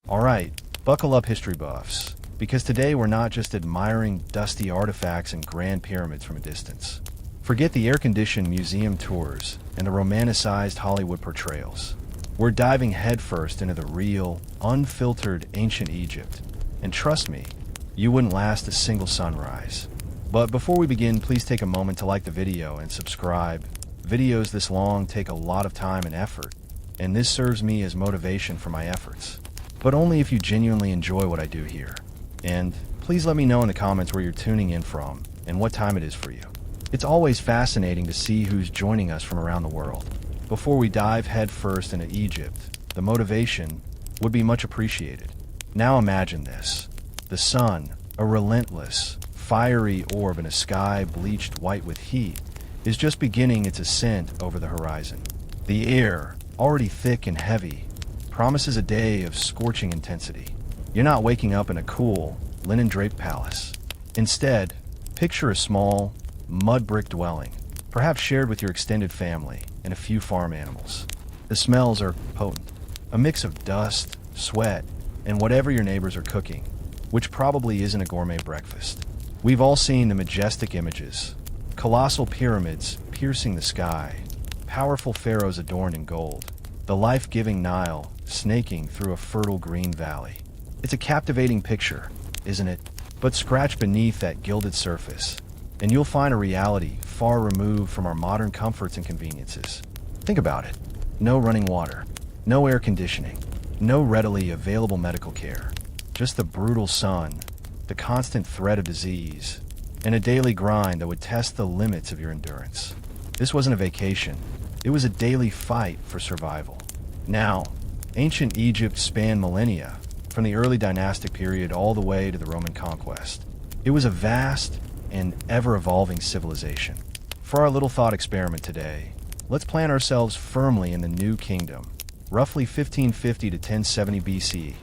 Alright, buckle up history buffs, because today we're not just admiring dusty artifacts and grand pyramids from a distance. Forget the air-conditioned museum tours and the romanticized Hollywood portrayals. We're diving headfirst into the real, unfiltered ancient Egypt. And trust me, you wouldn't last a single sunrise. But before we begin, please take a moment to like the video and subscribe. Videos this long take a lot of time and effort, and this serves me as motivation for my efforts. But only if you genuinely enjoy what I do here. And please let me know in the comments where you're tuning in from and what time it is for you. It's always fascinating to see who's joining us from around the world. Before we dive headfirst into Egypt, the motivation would be much appreciated. Now imagine this. The sun, a relentless, fiery orb in a sky bleached white with heat, is just beginning its ascent over the horizon. The air, already thick and heavy, promises a day of scorching intensity. You're not waking up in a cool, linen-draped palace. Instead, picture a small, mud-brick dwelling, perhaps shared with your extended family and a few farm animals. The smells are potent, a mix of dust, sweat, and whatever your neighbors are cooking, which probably isn't a gourmet breakfast. We've all seen the majestic images, colossal pyramids piercing the sky, powerful pharaohs adorned in gold, the life-giving Nile snaking through a fertile green valley. It's a captivating picture, isn't it? But scratch beneath that gilded surface, and you'll find a reality far removed from our modern comforts and conveniences. Think about it. No running water, no air conditioning, no readily available medical care. Just the brutal sun, the constant threat of disease, and a daily grind that would test the limits of your endurance. This wasn't a vacation. It was a daily fight for survival. Now, ancient Egypt spanned millennia, from the early dynastic period all the way to the Roman conquest. It was a vast and ever-evolving civilization. For our little thought experiment today, let's plant ourselves firmly in the New Kingdom, roughly 1550 to 1070 BC,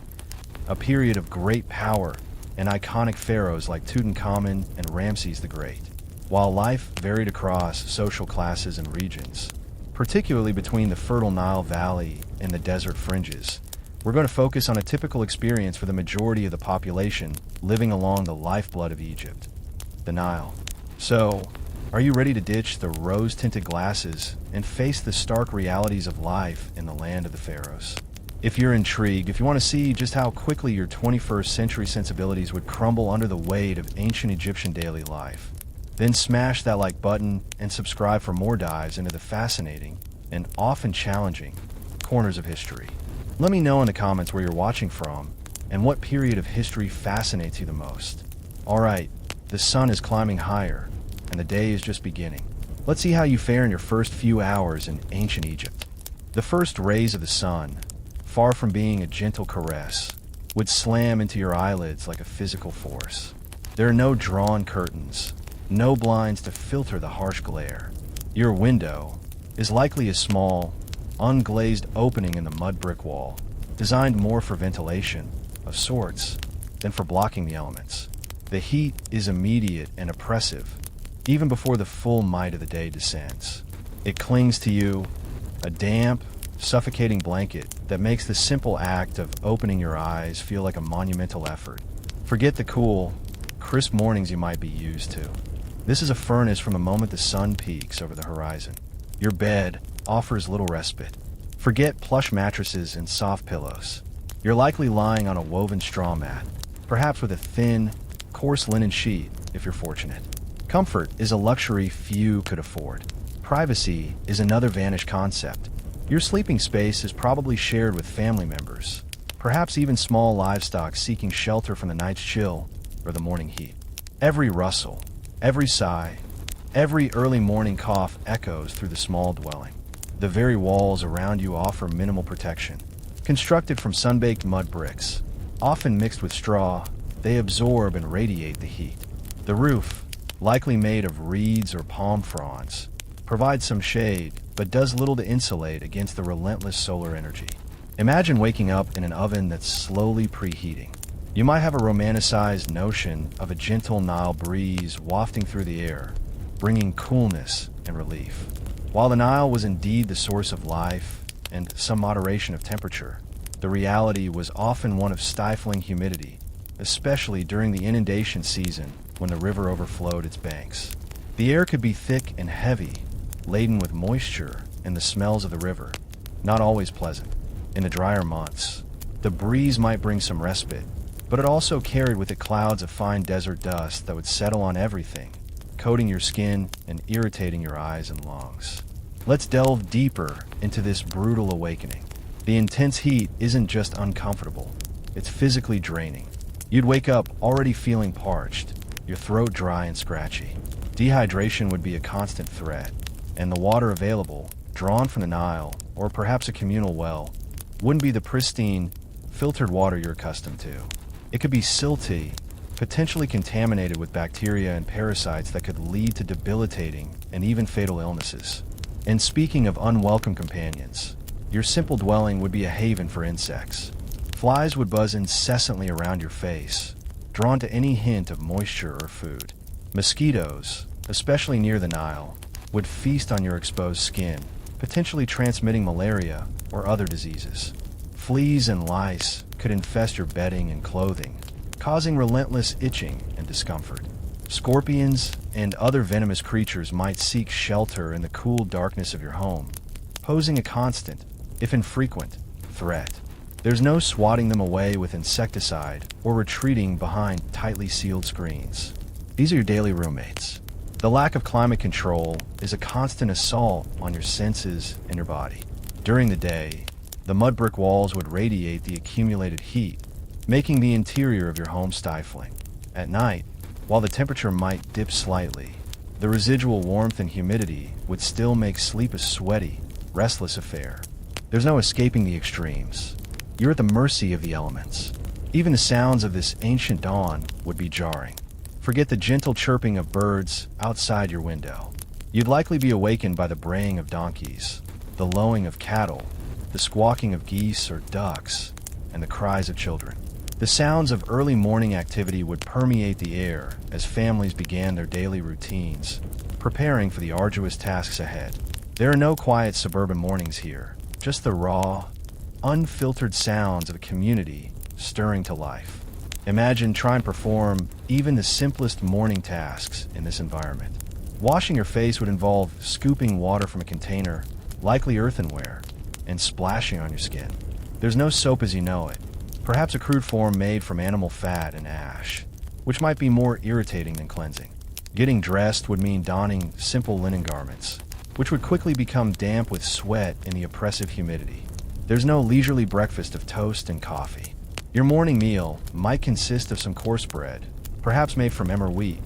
a period of great power and iconic pharaohs like Tutankhamun and Ramses the Great. While life varied across social classes and regions, particularly between the fertile Nile Valley and the desert fringes, we're going to focus on a typical experience for the majority of the population living along the lifeblood of Egypt, the Nile. So, are you ready to ditch the rose-tinted glasses and face the stark realities of life in the land of the pharaohs? If you're intrigued, if you want to see just how quickly your 21st century sensibilities would crumble under the weight of ancient Egyptian daily life, then smash that like button and subscribe for more dives into the fascinating and often challenging corners of history. Let me know in the comments where you're watching from and what period of history fascinates you the most. Alright, the sun is climbing higher and the day is just beginning. Let's see how you fare in your first few hours in ancient Egypt. The first rays of the sun, far from being a gentle caress, would slam into your eyelids like a physical force. There are no drawn curtains, no blinds to filter the harsh glare. Your window is likely a small, unglazed opening in the mud brick wall, designed more for ventilation, of sorts, than for blocking the elements. The heat is immediate and oppressive, even before the full might of the day descends. It clings to you, a damp, suffocating blanket that makes the simple act of opening your eyes feel like a monumental effort. Forget the cool, crisp mornings you might be used to. This is a furnace from the moment the sun peaks over the horizon. Your bed offers little respite. Forget plush mattresses and soft pillows. You're likely lying on a woven straw mat, perhaps with a thin, coarse linen sheet if you're fortunate. Comfort is a luxury few could afford. Privacy is another vanished concept. Your sleeping space is probably shared with family members, perhaps even small livestock seeking shelter from the night's chill or the morning heat. Every rustle, every sigh, every early morning cough echoes through the small dwelling. The very walls around you offer minimal protection. Constructed from sun-baked mud bricks, often mixed with straw, they absorb and radiate the heat. The roof, likely made of reeds or palm fronds, provides some shade, but does little to insulate against the relentless solar energy. Imagine waking up in an oven that's slowly preheating. You might have a romanticized notion of a gentle Nile breeze wafting through the air, bringing coolness and relief. While the Nile was indeed the source of life and some moderation of temperature, the reality was often one of stifling humidity, especially during the inundation season when the river overflowed its banks. The air could be thick and heavy, laden with moisture and the smells of the river, not always pleasant. In the drier months, the breeze might bring some respite, but it also carried with it clouds of fine desert dust that would settle on everything, coating your skin and irritating your eyes and lungs. Let's delve deeper into this brutal awakening. The intense heat isn't just uncomfortable, it's physically draining. You'd wake up already feeling parched, your throat dry and scratchy. Dehydration would be a constant threat, and the water available, drawn from the Nile or perhaps a communal well, wouldn't be the pristine, filtered water you're accustomed to. It could be silty, potentially contaminated with bacteria and parasites that could lead to debilitating and even fatal illnesses. And speaking of unwelcome companions, your simple dwelling would be a haven for insects. Flies would buzz incessantly around your face, drawn to any hint of moisture or food. Mosquitoes, especially near the Nile, would feast on your exposed skin, potentially transmitting malaria or other diseases. Fleas and lice could infest your bedding and clothing, causing relentless itching and discomfort. Scorpions and other venomous creatures might seek shelter in the cool darkness of your home, posing a constant, if infrequent, threat. There's no swatting them away with insecticide or retreating behind tightly sealed screens. These are your daily roommates. The lack of climate control is a constant assault on your senses and your body. During the day, the mud brick walls would radiate the accumulated heat, making the interior of your home stifling. At night, while the temperature might dip slightly, the residual warmth and humidity would still make sleep a sweaty, restless affair. There's no escaping the extremes. You're at the mercy of the elements. Even the sounds of this ancient dawn would be jarring. Forget the gentle chirping of birds outside your window. You'd likely be awakened by the braying of donkeys, the lowing of cattle, the squawking of geese or ducks, and the cries of children. The sounds of early morning activity would permeate the air as families began their daily routines, preparing for the arduous tasks ahead. There are no quiet suburban mornings here, just the raw, unfiltered sounds of a community stirring to life. Imagine trying to perform even the simplest morning tasks in this environment. Washing your face would involve scooping water from a container, likely earthenware, and splashing on your skin. There's no soap as you know it, perhaps a crude form made from animal fat and ash, which might be more irritating than cleansing. Getting dressed would mean donning simple linen garments, which would quickly become damp with sweat in the oppressive humidity. There's no leisurely breakfast of toast and coffee. Your morning meal might consist of some coarse bread, perhaps made from emmer wheat,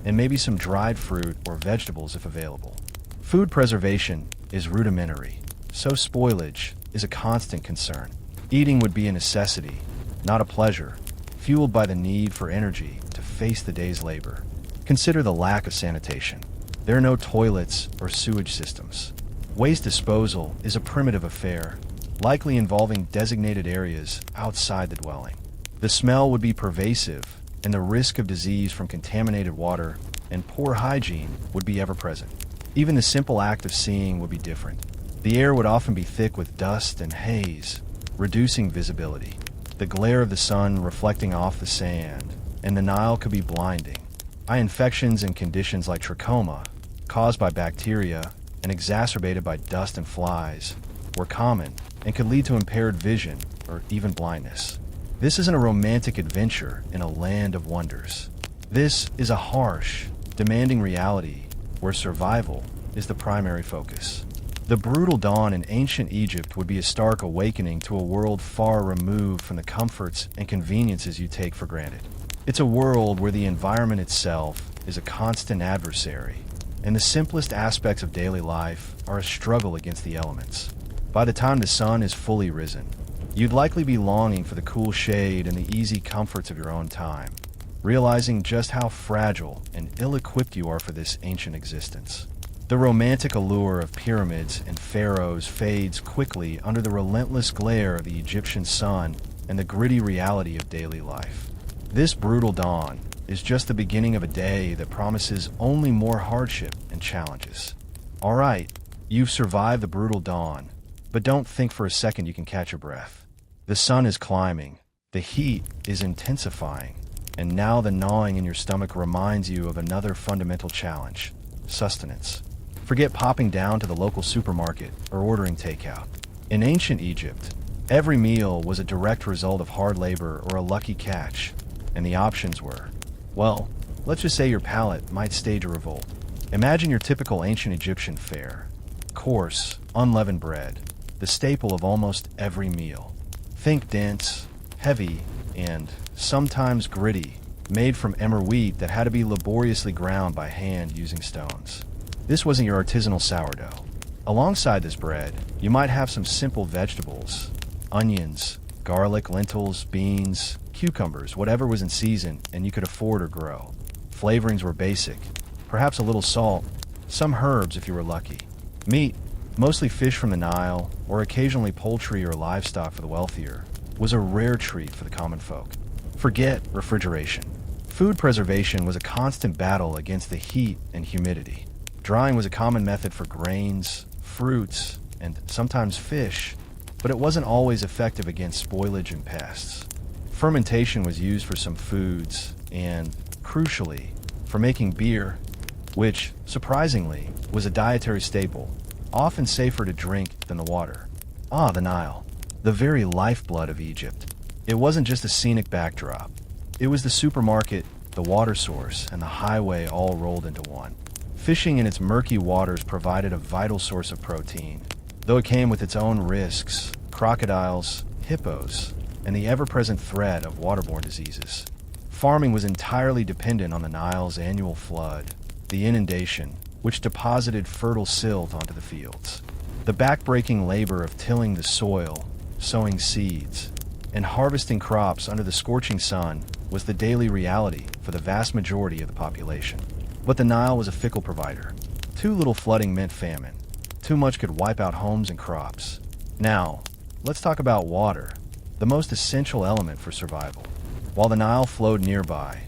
and maybe some dried fruit or vegetables if available. Food preservation is rudimentary, so spoilage is a constant concern. Eating would be a necessity, not a pleasure, fueled by the need for energy to face the day's labor. Consider the lack of sanitation. There are no toilets or sewage systems. Waste disposal is a primitive affair, likely involving designated areas outside the dwelling. The smell would be pervasive, and the risk of disease from contaminated water and poor hygiene would be ever present. Even the simple act of seeing would be different. The air would often be thick with dust and haze, reducing visibility. The glare of the sun reflecting off the sand, and the Nile could be blinding. Eye infections and conditions like trachoma, caused by bacteria and exacerbated by dust and flies, were common and could lead to impaired vision or even blindness. This isn't a romantic adventure in a land of wonders. This is a harsh, demanding reality where survival is the primary focus. The brutal dawn in ancient Egypt would be a stark awakening to a world far removed from the comforts and conveniences you take for granted. It's a world where the environment itself is a constant adversary, and the simplest aspects of daily life are a struggle against the elements. By the time the sun is fully risen, you'd likely be longing for the cool shade and the easy comforts of your own time, realizing just how fragile and ill-equipped you are for this ancient existence. The romantic allure of pyramids and pharaohs fades quickly under the relentless glare of the Egyptian sun and the gritty reality of daily life. This brutal dawn is just the beginning of a day that promises only more hardship and challenges. All right, you've survived the brutal dawn, but don't think for a second you can catch your breath. The sun is climbing, the heat is intensifying, and now the gnawing in your stomach reminds you of another fundamental challenge: sustenance. Forget popping down to the local supermarket or ordering takeout. In ancient Egypt, every meal was a direct result of hard labor or a lucky catch, and the options were, well, let's just say your palate might stage a revolt. Imagine your typical ancient Egyptian fare: coarse, unleavened bread, the staple of almost every meal. Think dense, heavy, and sometimes gritty, made from emmer wheat that had to be laboriously ground by hand using stones. This wasn't your artisanal sourdough. Alongside this bread, you might have some simple vegetables: onions, garlic, lentils, beans, cucumbers, whatever was in season and you could afford or grow. Flavorings were basic, perhaps a little salt, some herbs if you were lucky. Meat, mostly fish from the Nile, or occasionally poultry or livestock for the wealthier, was a rare treat for the common folk. Forget refrigeration. Food preservation was a constant battle against the heat and humidity. Drying was a common method for grains, fruits, and sometimes fish, but it wasn't always effective against spoilage and pests. Fermentation was used for some foods and, crucially, for making beer, which, surprisingly, was a dietary staple, often safer to drink than the water. The Nile, the very lifeblood of Egypt. It wasn't just a scenic backdrop. It was the supermarket, the water source, and the highway all rolled into one. Fishing in its murky waters provided a vital source of protein, though it came with its own risks: crocodiles, hippos, and the ever-present threat of waterborne diseases. Farming was entirely dependent on the Nile's annual flood, the inundation, which deposited fertile silt onto the fields. The back-breaking labor of tilling the soil, sowing seeds, and harvesting crops under the scorching sun was the daily reality for the vast majority of the population. But the Nile was a fickle provider. Too little flooding meant famine. Too much could wipe out homes and crops. Now, let's talk about water, the most essential element for survival. While the Nile flowed nearby,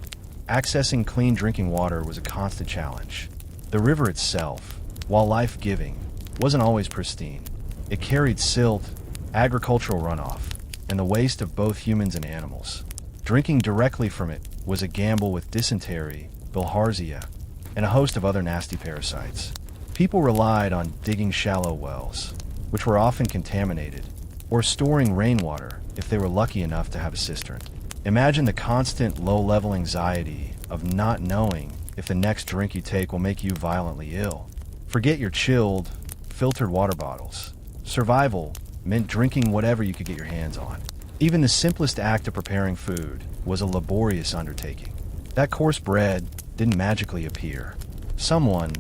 accessing clean drinking water was a constant challenge. The river itself, while life-giving, wasn't always pristine. It carried silt, agricultural runoff, and the waste of both humans and animals. Drinking directly from it was a gamble with dysentery, bilharzia, and a host of other nasty parasites. People relied on digging shallow wells, which were often contaminated, or storing rainwater if they were lucky enough to have a cistern. Imagine the constant low-level anxiety of not knowing if the next drink you take will make you violently ill. Forget your chilled, filtered water bottles. Survival meant drinking whatever you could get your hands on. Even the simplest act of preparing food was a laborious undertaking. That coarse bread didn't magically appear. Someone,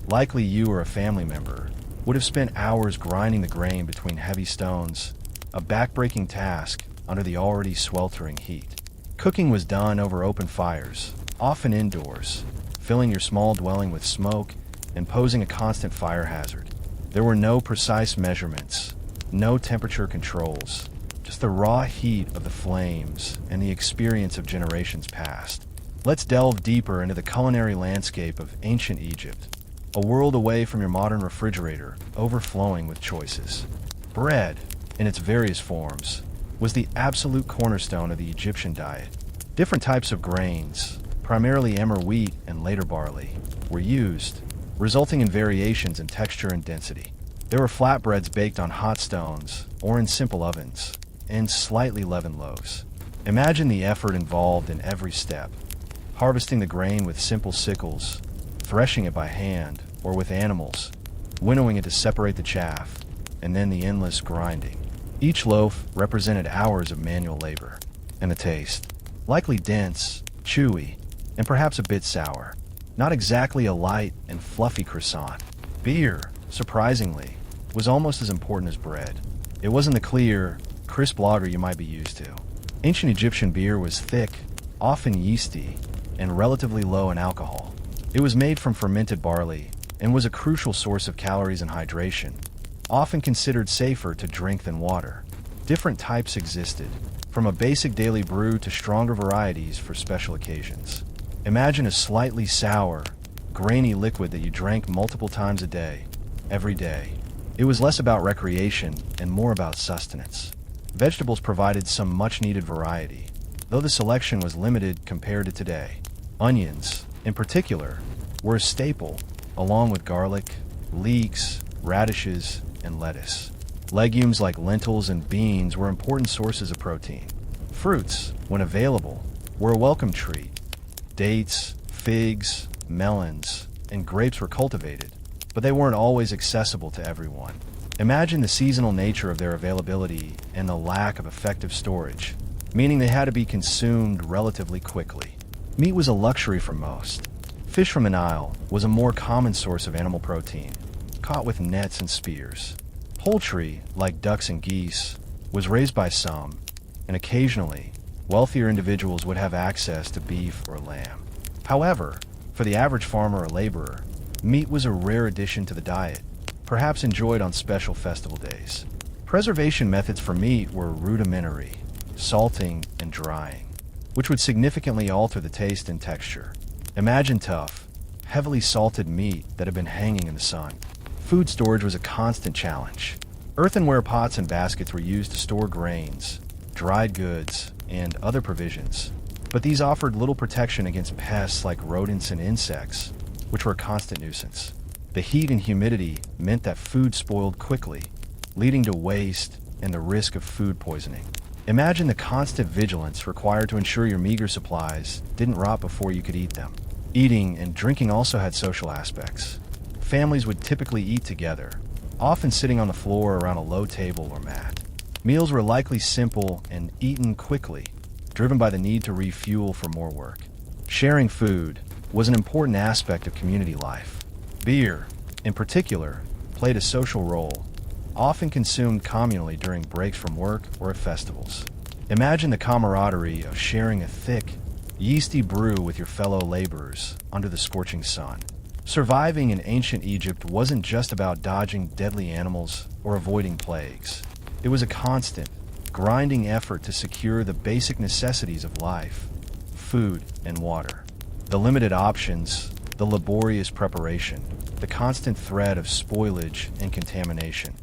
likely you or a family member, would have spent hours grinding the grain between heavy stones, a back-breaking task under the already sweltering heat. Cooking was done over open fires, often indoors, filling your small dwelling with smoke and posing a constant fire hazard. There were no precise measurements, no temperature controls, just the raw heat of the flames and the experience of generations past. Let's delve deeper into the culinary landscape of ancient Egypt, a world away from your modern refrigerator, overflowing with choices. Bread, in its various forms, was the absolute cornerstone of the Egyptian diet. Different types of grains, primarily emmer wheat and later barley, were used, resulting in variations in texture and density. There were flatbreads baked on hot stones or in simple ovens, and slightly leavened loaves. Imagine the effort involved in every step: harvesting the grain with simple sickles, threshing it by hand or with animals, winnowing it to separate the chaff, and then the endless grinding. Each loaf represented hours of manual labor. And the taste, likely dense, chewy, and perhaps a bit sour. Not exactly a light and fluffy croissant. Beer, surprisingly, was almost as important as bread. It wasn't the clear, crisp lager you might be used to. Ancient Egyptian beer was thick, often yeasty, and relatively low in alcohol. It was made from fermented barley and was a crucial source of calories and hydration, often considered safer to drink than water. Different types existed, from a basic daily brew to stronger varieties for special occasions. Imagine a slightly sour, grainy liquid that you drank multiple times a day, every day. It was less about recreation and more about sustenance. Vegetables provided some much-needed variety, though the selection was limited compared to today. Onions, in particular, were a staple, along with garlic, leeks, radishes, and lettuce. Legumes like lentils and beans were important sources of protein. Fruits, when available, were a welcome treat. Dates, figs, melons, and grapes were cultivated, but they weren't always accessible to everyone. Imagine the seasonal nature of their availability and the lack of effective storage, meaning they had to be consumed relatively quickly. Meat was a luxury for most. Fish from the Nile was a more common source of animal protein, caught with nets and spears. Poultry, like ducks and geese, was raised by some, and occasionally, wealthier individuals would have access to beef or lamb. However, for the average farmer or laborer, meat was a rare addition to the diet, perhaps enjoyed on special festival days. Preservation methods for meat were rudimentary, salting and drying, which would significantly alter the taste and texture. Imagine tough, heavily salted meat that had been hanging in the sun. Food storage was a constant challenge. Earthenware pots and baskets were used to store grains, dried goods, and other provisions, but these offered little protection against pests like rodents and insects, which were a constant nuisance. The heat and humidity meant that food spoiled quickly, leading to waste and the risk of food poisoning. Imagine the constant vigilance required to ensure your meager supplies didn't rot before you could eat them. Eating and drinking also had social aspects. Families would typically eat together, often sitting on the floor around a low table or mat. Meals were likely simple and eaten quickly, driven by the need to refuel for more work. Sharing food was an important aspect of community life. Beer, in particular, played a social role, often consumed communally during breaks from work or at festivals. Imagine the camaraderie of sharing a thick, yeasty brew with your fellow laborers under the scorching sun. Surviving in ancient Egypt wasn't just about dodging deadly animals or avoiding plagues. It was a constant, grinding effort to secure the basic necessities of life: food and water. The limited options, the laborious preparation, the constant threat of spoilage and contamination.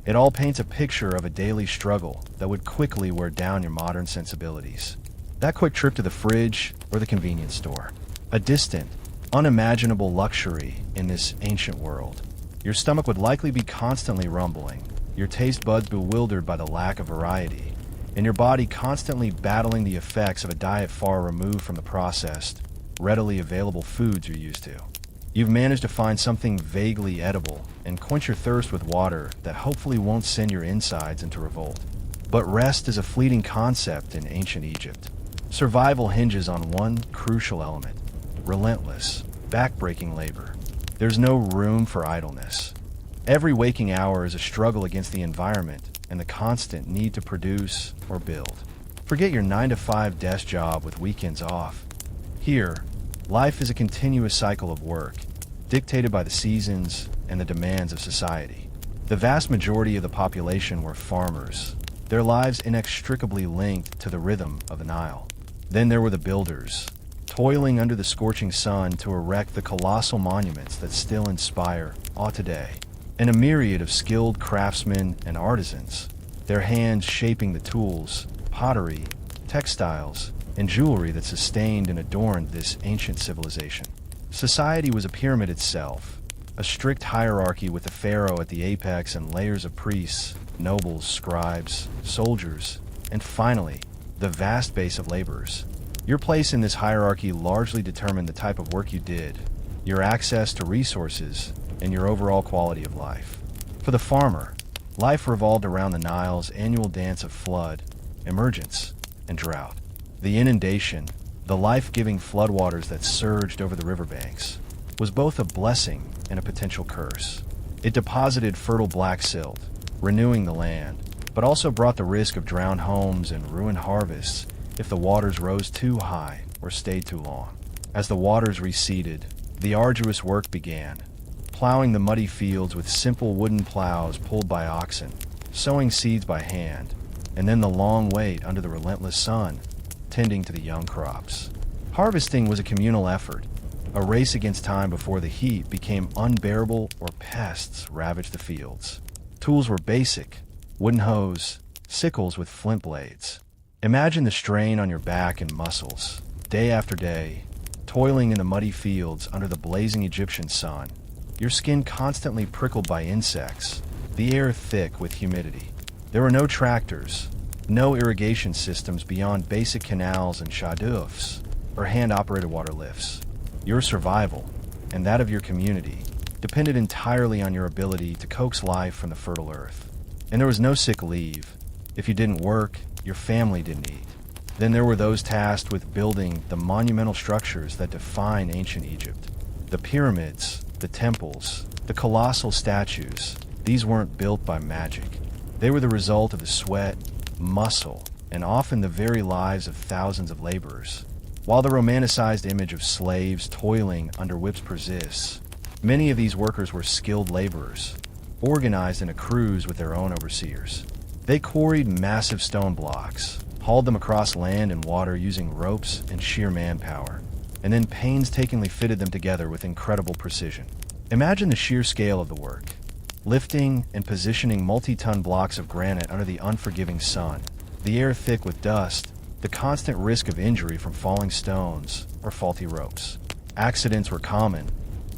It all paints a picture of a daily struggle that would quickly wear down your modern sensibilities. That quick trip to the fridge or the convenience store, a distant, unimaginable luxury in this ancient world. Your stomach would likely be constantly rumbling, your taste buds bewildered by the lack of variety, and your body constantly battling the effects of a diet far removed from the processed, readily available foods you're used to. You've managed to find something vaguely edible and quench your thirst with water that hopefully won't send your insides into revolt. But rest is a fleeting concept in ancient Egypt. Survival hinges on one crucial element: relentless, back-breaking labor. There's no room for idleness. Every waking hour is a struggle against the environment and the constant need to produce or build. Forget your 9-to-5 desk job with weekends off. Here, life is a continuous cycle of work, dictated by the seasons and the demands of society. The vast majority of the population were farmers, their lives inextricably linked to the rhythm of the Nile. Then there were the builders, toiling under the scorching sun to erect the colossal monuments that still inspire awe today, and a myriad of skilled craftsmen and artisans, their hands shaping the tools, pottery, textiles, and jewelry that sustained and adorned this ancient civilization. Society was a pyramid itself, a strict hierarchy with the pharaoh at the apex and layers of priests, nobles, scribes, soldiers, and finally, the vast base of laborers. Your place in this hierarchy largely determined the type of work you did, your access to resources, and your overall quality of life. For the farmer, life revolved around the Nile's annual dance of flood, emergence, and drought. The inundation, the life-giving floodwaters that surged over the riverbanks, was both a blessing and a potential curse. It deposited fertile black silt, renewing the land, but also brought the risk of drowned homes and ruined harvests if the waters rose too high or stayed too long. As the waters receded, the arduous work began, plowing the muddy fields with simple wooden plows pulled by oxen, sowing seeds by hand, and then the long wait under the relentless sun, tending to the young crops. Harvesting was a communal effort, a race against time before the heat became unbearable or pests ravaged the fields. Tools were basic: wooden hoes, sickles with flint blades. Imagine the strain on your back and muscles, day after day, toiling in the muddy fields under the blazing Egyptian sun, your skin constantly prickled by insects, the air thick with humidity. There were no tractors, no irrigation systems beyond basic canals and shadufs, or hand-operated water lifts. Your survival, and that of your community, depended entirely on your ability to coax life from the fertile earth. And there was no sick leave. If you didn't work, your family didn't eat. Then there were those tasked with building the monumental structures that define ancient Egypt. The pyramids, the temples, the colossal statues, these weren't built by magic. They were the result of the sweat, muscle, and often the very lives of thousands of laborers. While the romanticized image of slaves toiling under whips persists, many of these workers were skilled laborers, organized in crews with their own overseers. They quarried massive stone blocks, hauled them across land and water using ropes and sheer manpower, and then painstakingly fitted them together with incredible precision. Imagine the sheer scale of the work, lifting and positioning multi-ton blocks of granite under the unforgiving sun, the air thick with dust, the constant risk of injury from falling stones or faulty ropes. Accidents were common,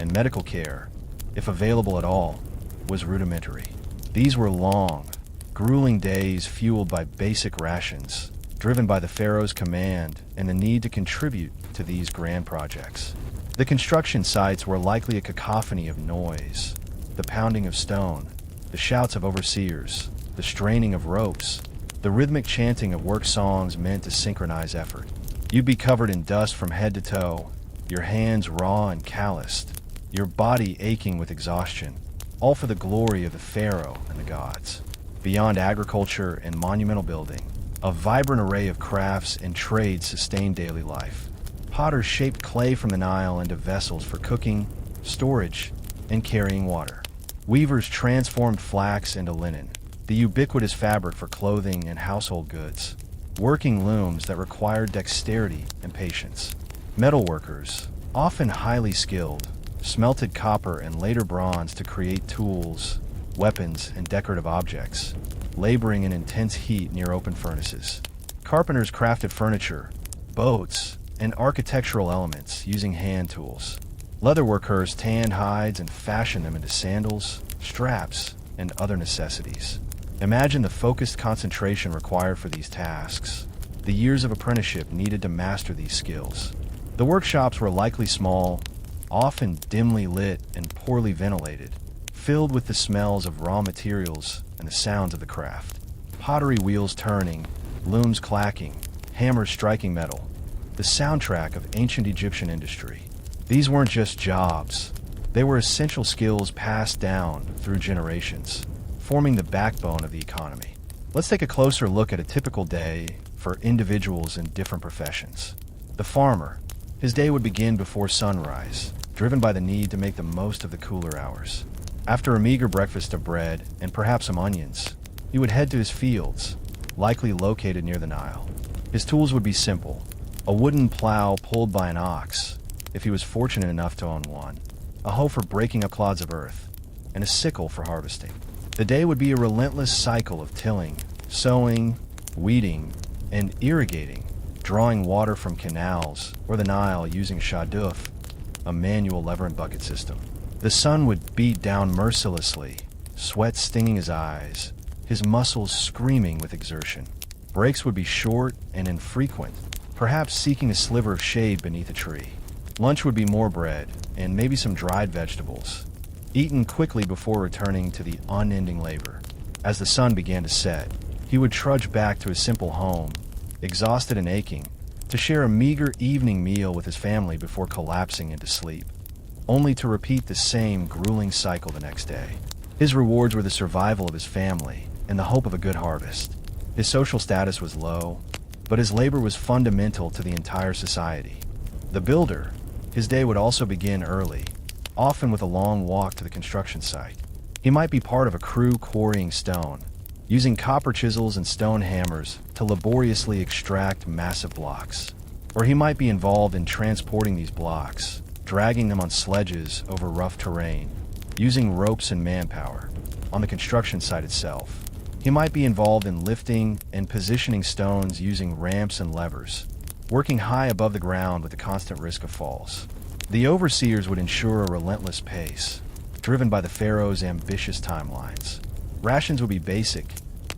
and medical care, if available at all, was rudimentary. These were long, grueling days fueled by basic rations, driven by the pharaoh's command and the need to contribute to these grand projects. The construction sites were likely a cacophony of noise, the pounding of stone, the shouts of overseers, the straining of ropes, the rhythmic chanting of work songs meant to synchronize effort. You'd be covered in dust from head to toe, your hands raw and calloused, your body aching with exhaustion, all for the glory of the pharaoh and the gods. Beyond agriculture and monumental building, a vibrant array of crafts and trades sustained daily life. Potters shaped clay from the Nile into vessels for cooking, storage, and carrying water. Weavers transformed flax into linen, the ubiquitous fabric for clothing and household goods, working looms that required dexterity and patience. Metalworkers, often highly skilled, smelted copper and later bronze to create tools, weapons, and decorative objects, laboring in intense heat near open furnaces. Carpenters crafted furniture, boats, and architectural elements using hand tools. Leatherworkers tanned hides and fashioned them into sandals, straps, and other necessities. Imagine the focused concentration required for these tasks, the years of apprenticeship needed to master these skills. The workshops were likely small, often dimly lit and poorly ventilated, filled with the smells of raw materials and the sounds of the craft. Pottery wheels turning, looms clacking, hammers striking metal, the soundtrack of ancient Egyptian industry. These weren't just jobs. They were essential skills passed down through generations, forming the backbone of the economy. Let's take a closer look at a typical day for individuals in different professions. The farmer. His day would begin before sunrise, driven by the need to make the most of the cooler hours. After a meager breakfast of bread and perhaps some onions, he would head to his fields, likely located near the Nile. His tools would be simple: a wooden plow pulled by an ox, if he was fortunate enough to own one, a hoe for breaking up clods of earth, and a sickle for harvesting. The day would be a relentless cycle of tilling, sowing, weeding, and irrigating, drawing water from canals or the Nile using shaduf, a manual lever and bucket system. The sun would beat down mercilessly, sweat stinging his eyes, his muscles screaming with exertion. Breaks would be short and infrequent, perhaps seeking a sliver of shade beneath a tree. Lunch would be more bread and maybe some dried vegetables, eaten quickly before returning to the unending labor. As the sun began to set, he would trudge back to his simple home, exhausted and aching, to share a meager evening meal with his family before collapsing into sleep, only to repeat the same grueling cycle the next day. His rewards were the survival of his family and the hope of a good harvest. His social status was low, but his labor was fundamental to the entire society. The builder. His day would also begin early, often with a long walk to the construction site. He might be part of a crew quarrying stone, using copper chisels and stone hammers to laboriously extract massive blocks. Or he might be involved in transporting these blocks, dragging them on sledges over rough terrain, using ropes and manpower. On the construction site itself, He might be involved in lifting and positioning stones using ramps and levers, working high above the ground with the constant risk of falls. The overseers would ensure a relentless pace, driven by the pharaoh's ambitious timelines. Rations would be basic: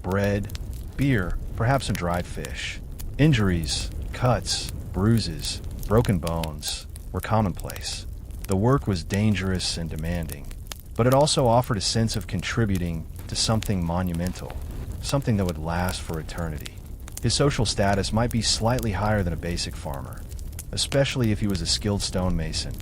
bread, beer, perhaps some dried fish. Injuries, cuts, bruises, broken bones were commonplace. The work was dangerous and demanding, but it also offered a sense of contributing to something monumental, something that would last for eternity. His social status might be slightly higher than a basic farmer, especially if he was a skilled stonemason,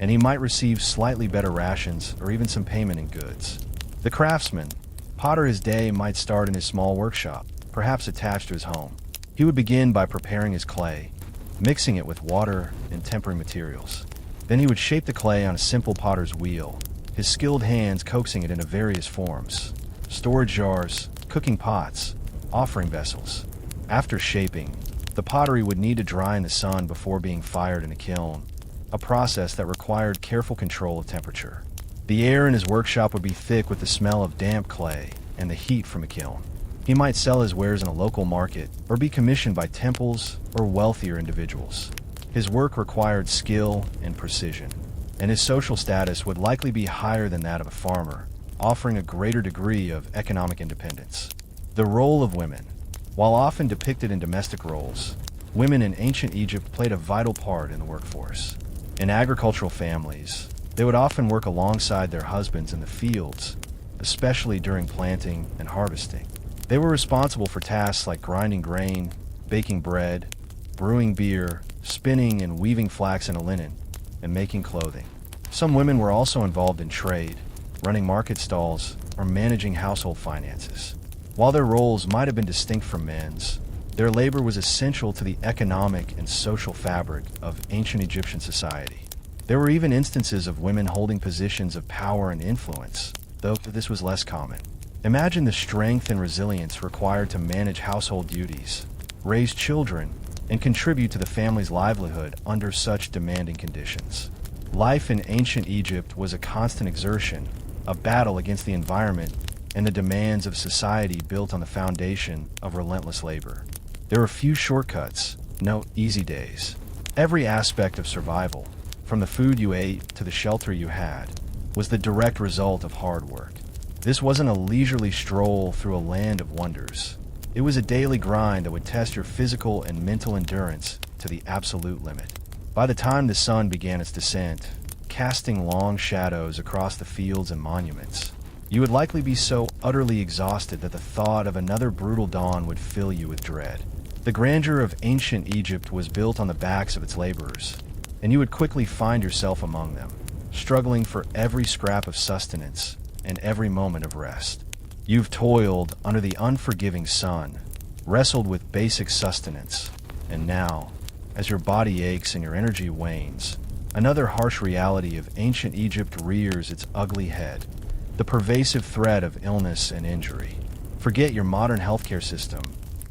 and he might receive slightly better rations or even some payment in goods. The craftsman, potter, his day might start in his small workshop, perhaps attached to his home. He would begin by preparing his clay, mixing it with water and tempering materials. Then he would shape the clay on a simple potter's wheel, his skilled hands coaxing it into various forms: storage jars, cooking pots, offering vessels. After shaping, the pottery would need to dry in the sun before being fired in a kiln, a process that required careful control of temperature. The air in his workshop would be thick with the smell of damp clay and the heat from a kiln. He might sell his wares in a local market or be commissioned by temples or wealthier individuals. His work required skill and precision, and his social status would likely be higher than that of a farmer, offering a greater degree of economic independence. The role of women. While often depicted in domestic roles, women in ancient Egypt played a vital part in the workforce. In agricultural families, they would often work alongside their husbands in the fields, especially during planting and harvesting. They were responsible for tasks like grinding grain, baking bread, brewing beer, spinning and weaving flax into linen, and making clothing. Some women were also involved in trade, running market stalls, or managing household finances. While their roles might have been distinct from men's, their labor was essential to the economic and social fabric of ancient Egyptian society. There were even instances of women holding positions of power and influence, though this was less common. Imagine the strength and resilience required to manage household duties, raise children, and contribute to the family's livelihood under such demanding conditions. Life in ancient Egypt was a constant exertion, a battle against the environment and the demands of society built on the foundation of relentless labor. There were few shortcuts, no easy days. Every aspect of survival, from the food you ate to the shelter you had, was the direct result of hard work. This wasn't a leisurely stroll through a land of wonders. It was a daily grind that would test your physical and mental endurance to the absolute limit. By the time the sun began its descent, casting long shadows across the fields and monuments, you would likely be so utterly exhausted that the thought of another brutal dawn would fill you with dread. The grandeur of ancient Egypt was built on the backs of its laborers, and you would quickly find yourself among them, struggling for every scrap of sustenance and every moment of rest. You've toiled under the unforgiving sun, wrestled with basic sustenance, and now, as your body aches and your energy wanes, another harsh reality of ancient Egypt rears its ugly head: the pervasive threat of illness and injury. Forget your modern healthcare system,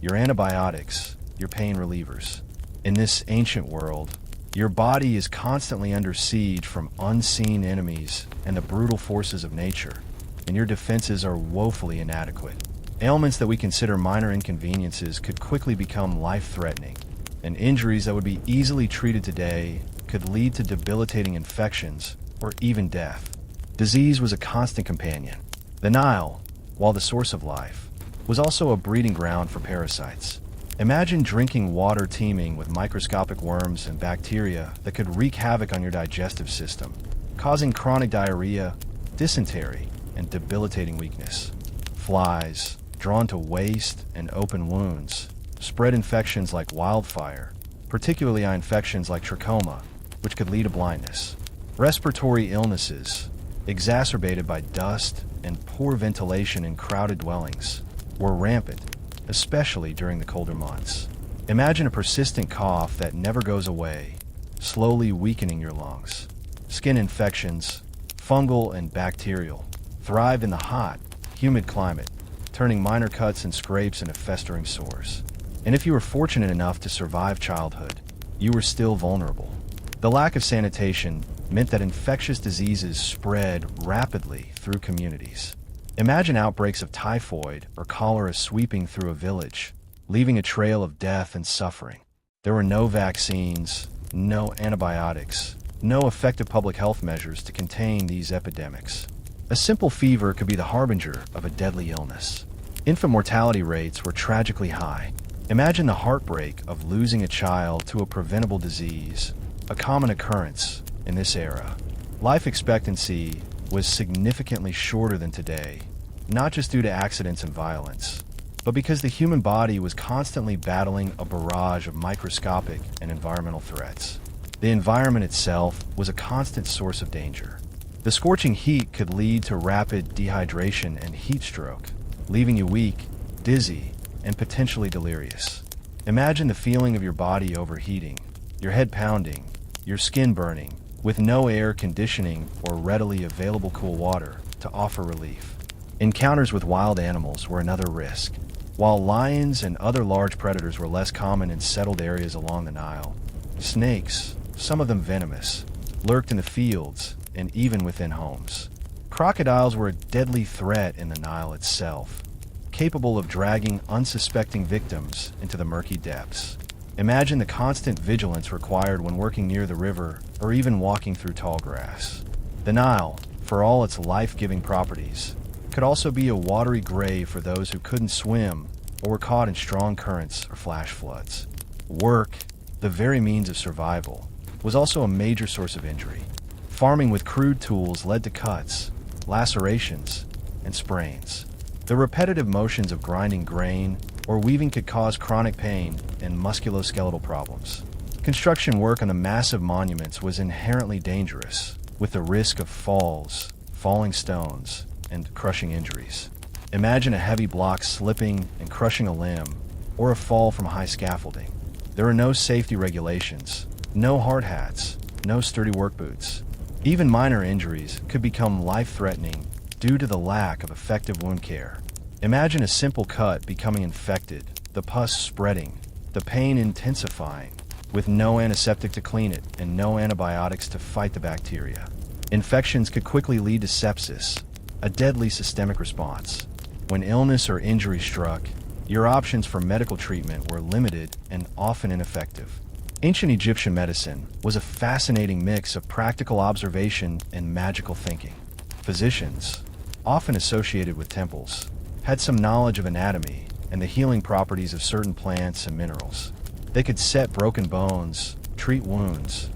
your antibiotics, your pain relievers. In this ancient world, your body is constantly under siege from unseen enemies and the brutal forces of nature, and your defenses are woefully inadequate. Ailments that we consider minor inconveniences could quickly become life-threatening, and injuries that would be easily treated today could lead to debilitating infections or even death. Disease was a constant companion. The Nile, while the source of life, was also a breeding ground for parasites. Imagine drinking water teeming with microscopic worms and bacteria that could wreak havoc on your digestive system, causing chronic diarrhea, dysentery, and debilitating weakness. Flies, drawn to waste and open wounds, spread infections like wildfire, particularly infections like trachoma, which could lead to blindness. Respiratory illnesses, exacerbated by dust and poor ventilation in crowded dwellings, were rampant, especially during the colder months. Imagine a persistent cough that never goes away, slowly weakening your lungs. Skin infections, fungal and bacterial, thrive in the hot, humid climate, turning minor cuts and scrapes into festering sores. And if you were fortunate enough to survive childhood, you were still vulnerable. The lack of sanitation meant that infectious diseases spread rapidly through communities. Imagine outbreaks of typhoid or cholera sweeping through a village, leaving a trail of death and suffering. There were no vaccines, no antibiotics, no effective public health measures to contain these epidemics. A simple fever could be the harbinger of a deadly illness. Infant mortality rates were tragically high. Imagine the heartbreak of losing a child to a preventable disease, a common occurrence in this era. Life expectancy was significantly shorter than today, not just due to accidents and violence, but because the human body was constantly battling a barrage of microscopic and environmental threats. The environment itself was a constant source of danger. The scorching heat could lead to rapid dehydration and heat stroke, leaving you weak, dizzy, and potentially delirious. Imagine the feeling of your body overheating, your head pounding, your skin burning, with no air conditioning or readily available cool water to offer relief. Encounters with wild animals were another risk. While lions and other large predators were less common in settled areas along the Nile, snakes, some of them venomous, lurked in the fields and even within homes. Crocodiles were a deadly threat in the Nile itself, capable of dragging unsuspecting victims into the murky depths. Imagine the constant vigilance required when working near the river or even walking through tall grass. The Nile, for all its life-giving properties, could also be a watery grave for those who couldn't swim or were caught in strong currents or flash floods. Work, the very means of survival, was also a major source of injury. Farming with crude tools led to cuts, lacerations, and sprains. The repetitive motions of grinding grain or weaving could cause chronic pain and musculoskeletal problems. Construction work on the massive monuments was inherently dangerous, with the risk of falls, falling stones, and crushing injuries. Imagine a heavy block slipping and crushing a limb, or a fall from high scaffolding. There are no safety regulations, no hard hats, no sturdy work boots. Even minor injuries could become life-threatening due to the lack of effective wound care. Imagine a simple cut becoming infected, the pus spreading, the pain intensifying, with no antiseptic to clean it and no antibiotics to fight the bacteria. Infections could quickly lead to sepsis, a deadly systemic response. When illness or injury struck, your options for medical treatment were limited and often ineffective. Ancient Egyptian medicine was a fascinating mix of practical observation and magical thinking. Physicians, often associated with temples, had some knowledge of anatomy and the healing properties of certain plants and minerals. They could set broken bones, treat wounds,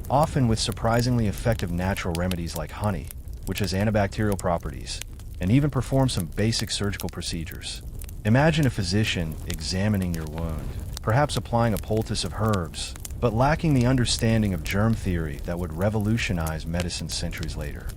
often with surprisingly effective natural remedies like honey, which has antibacterial properties, and even perform some basic surgical procedures. Imagine a physician examining your wound, perhaps applying a poultice of herbs, but lacking the understanding of germ theory that would revolutionize medicine centuries later.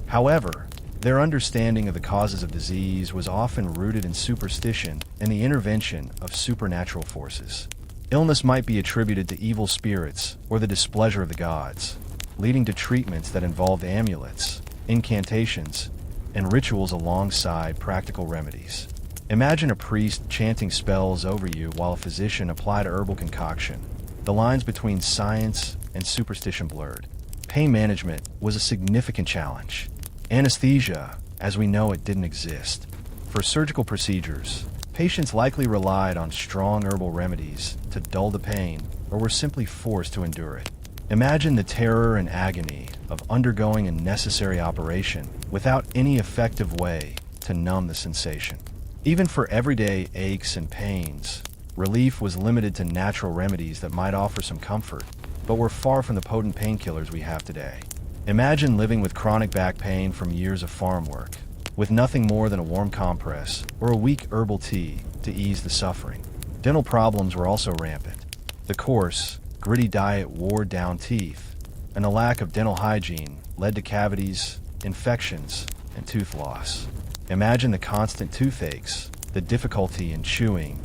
However, their understanding of the causes of disease was often rooted in superstition and the intervention of supernatural forces. Illness might be attributed to evil spirits or the displeasure of the gods, leading to treatments that involved amulets, incantations, and rituals alongside practical remedies. Imagine a priest chanting spells over you while a physician applied a herbal concoction. The lines between science and superstition blurred. Pain management was a significant challenge. Anesthesia, as we know it, didn't exist. For surgical procedures, patients likely relied on strong herbal remedies to dull the pain or were simply forced to endure it. Imagine the terror and agony of undergoing a necessary operation without any effective way to numb the sensation. Even for everyday aches and pains, relief was limited to natural remedies that might offer some comfort, but were far from the potent painkillers we have today. Imagine living with chronic back pain from years of farm work, with nothing more than a warm compress or a weak herbal tea to ease the suffering. Dental problems were also rampant. The coarse, gritty diet wore down teeth, and the lack of dental hygiene led to cavities, infections, and tooth loss. Imagine the constant toothaches, the difficulty in chewing,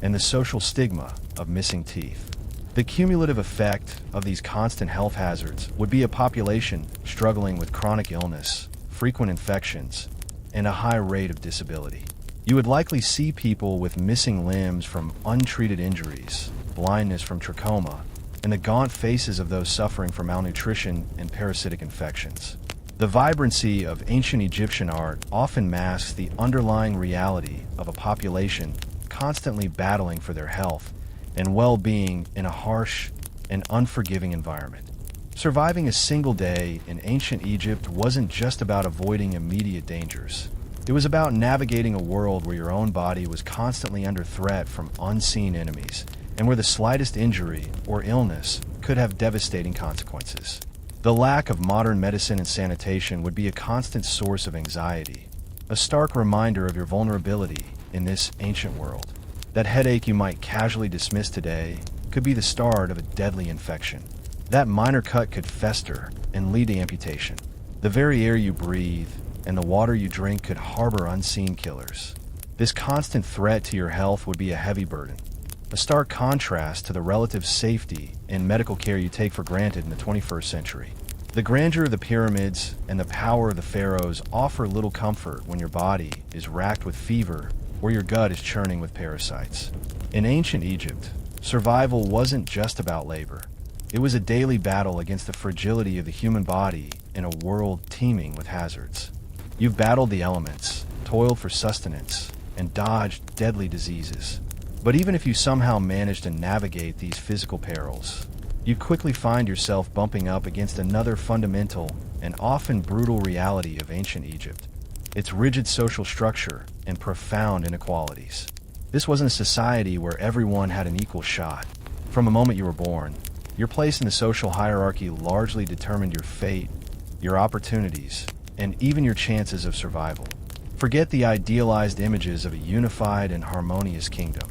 and the social stigma of missing teeth. The cumulative effect of these constant health hazards would be a population struggling with chronic illness, frequent infections, and a high rate of disability. You would likely see people with missing limbs from untreated injuries, blindness from trachoma, and the gaunt faces of those suffering from malnutrition and parasitic infections. The vibrancy of ancient Egyptian art often masks the underlying reality of a population constantly battling for their health and well-being in a harsh and unforgiving environment. Surviving a single day in ancient Egypt wasn't just about avoiding immediate dangers. It was about navigating a world where your own body was constantly under threat from unseen enemies, and where the slightest injury or illness could have devastating consequences. The lack of modern medicine and sanitation would be a constant source of anxiety, a stark reminder of your vulnerability in this ancient world. That headache you might casually dismiss today could be the start of a deadly infection. That minor cut could fester and lead to amputation. The very air you breathe and the water you drink could harbor unseen killers. This constant threat to your health would be a heavy burden, a stark contrast to the relative safety and medical care you take for granted in the 21st century. The grandeur of the pyramids and the power of the pharaohs offer little comfort when your body is racked with fever or your gut is churning with parasites. In ancient Egypt, survival wasn't just about labor. It was a daily battle against the fragility of the human body in a world teeming with hazards. You've battled the elements, toiled for sustenance, and dodged deadly diseases. But even if you somehow manage to navigate these physical perils, you quickly find yourself bumping up against another fundamental and often brutal reality of ancient Egypt: its rigid social structure and profound inequalities. This wasn't a society where everyone had an equal shot. From the moment you were born, your place in the social hierarchy largely determined your fate, your opportunities, and even your chances of survival. Forget the idealized images of a unified and harmonious kingdom.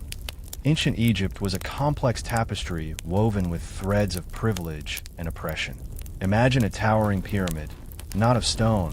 Ancient Egypt was a complex tapestry woven with threads of privilege and oppression. Imagine a towering pyramid, not of stone,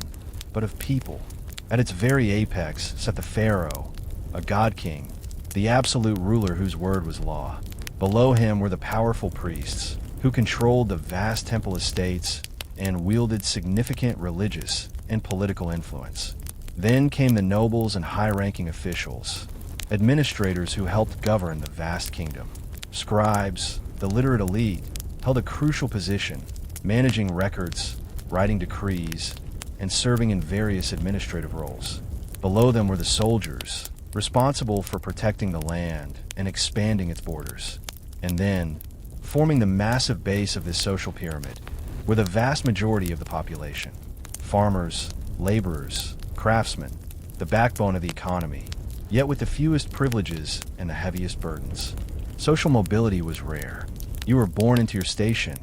but of people. At its very apex sat the pharaoh, a god-king, the absolute ruler whose word was law. Below him were the powerful priests, who controlled the vast temple estates and wielded significant religious and political influence. Then came the nobles and high-ranking officials, administrators who helped govern the vast kingdom. Scribes, the literate elite, held a crucial position, managing records, writing decrees, and serving in various administrative roles. Below them were the soldiers, responsible for protecting the land and expanding its borders. And then, forming the massive base of this social pyramid, were the vast majority of the population: farmers, laborers, craftsmen, the backbone of the economy, yet with the fewest privileges and the heaviest burdens. Social mobility was rare. You were born into your station,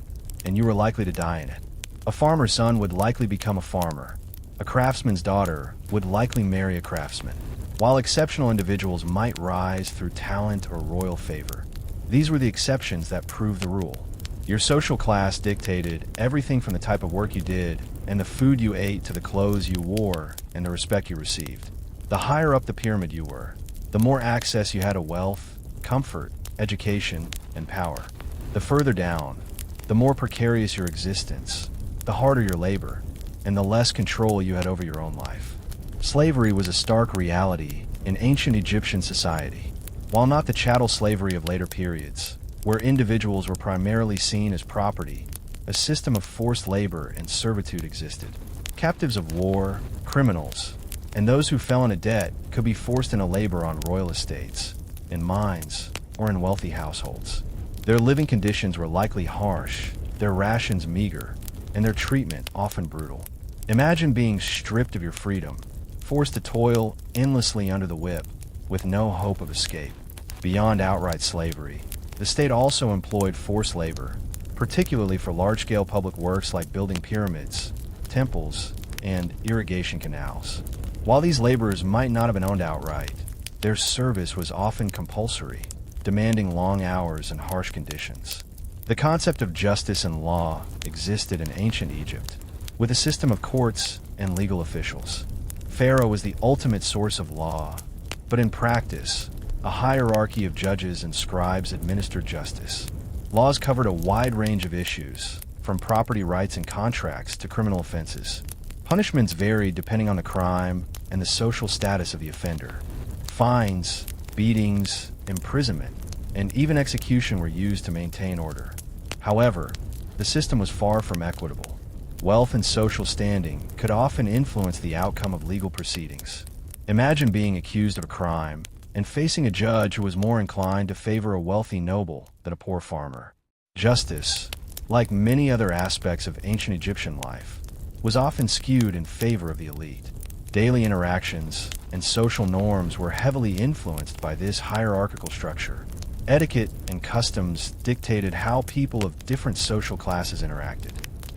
and you were likely to die in it. A farmer's son would likely become a farmer. A craftsman's daughter would likely marry a craftsman. While exceptional individuals might rise through talent or royal favor, these were the exceptions that proved the rule. Your social class dictated everything from the type of work you did and the food you ate to the clothes you wore and the respect you received. The higher up the pyramid you were, the more access you had to wealth, comfort, education, and power. The further down, the more precarious your existence, the harder your labor, and the less control you had over your own life. Slavery was a stark reality in ancient Egyptian society. While not the chattel slavery of later periods, where individuals were primarily seen as property, a system of forced labor and servitude existed. Captives of war, criminals, and those who fell into debt could be forced into labor on royal estates, in mines, or in wealthy households. Their living conditions were likely harsh, their rations meager, and their treatment often brutal. Imagine being stripped of your freedom, forced to toil endlessly under the whip, with no hope of escape. Beyond outright slavery, the state also employed forced labor, particularly for large-scale public works like building pyramids, temples, and irrigation canals. While these laborers might not have been owned outright, their service was often compulsory, demanding long hours and harsh conditions. The concept of justice and law existed in ancient Egypt, with a system of courts and legal officials. Pharaoh was the ultimate source of law, but in practice, a hierarchy of judges and scribes administered justice. Laws covered a wide range of issues, from property rights and contracts to criminal offenses. Punishments varied depending on the crime and the social status of the offender. Fines, beatings, imprisonment, and even execution were used to maintain order. However, the system was far from equitable. wealth and social standing could often influence the outcome of legal proceedings. Imagine being accused of a crime and facing a judge who was more inclined to favor a wealthy noble than a poor farmer. Justice, like many other aspects of ancient Egyptian life, was often skewed in favor of the elite. Daily interactions and social norms were heavily influenced by this hierarchical structure. Etiquette and customs dictated how people of different social classes interacted.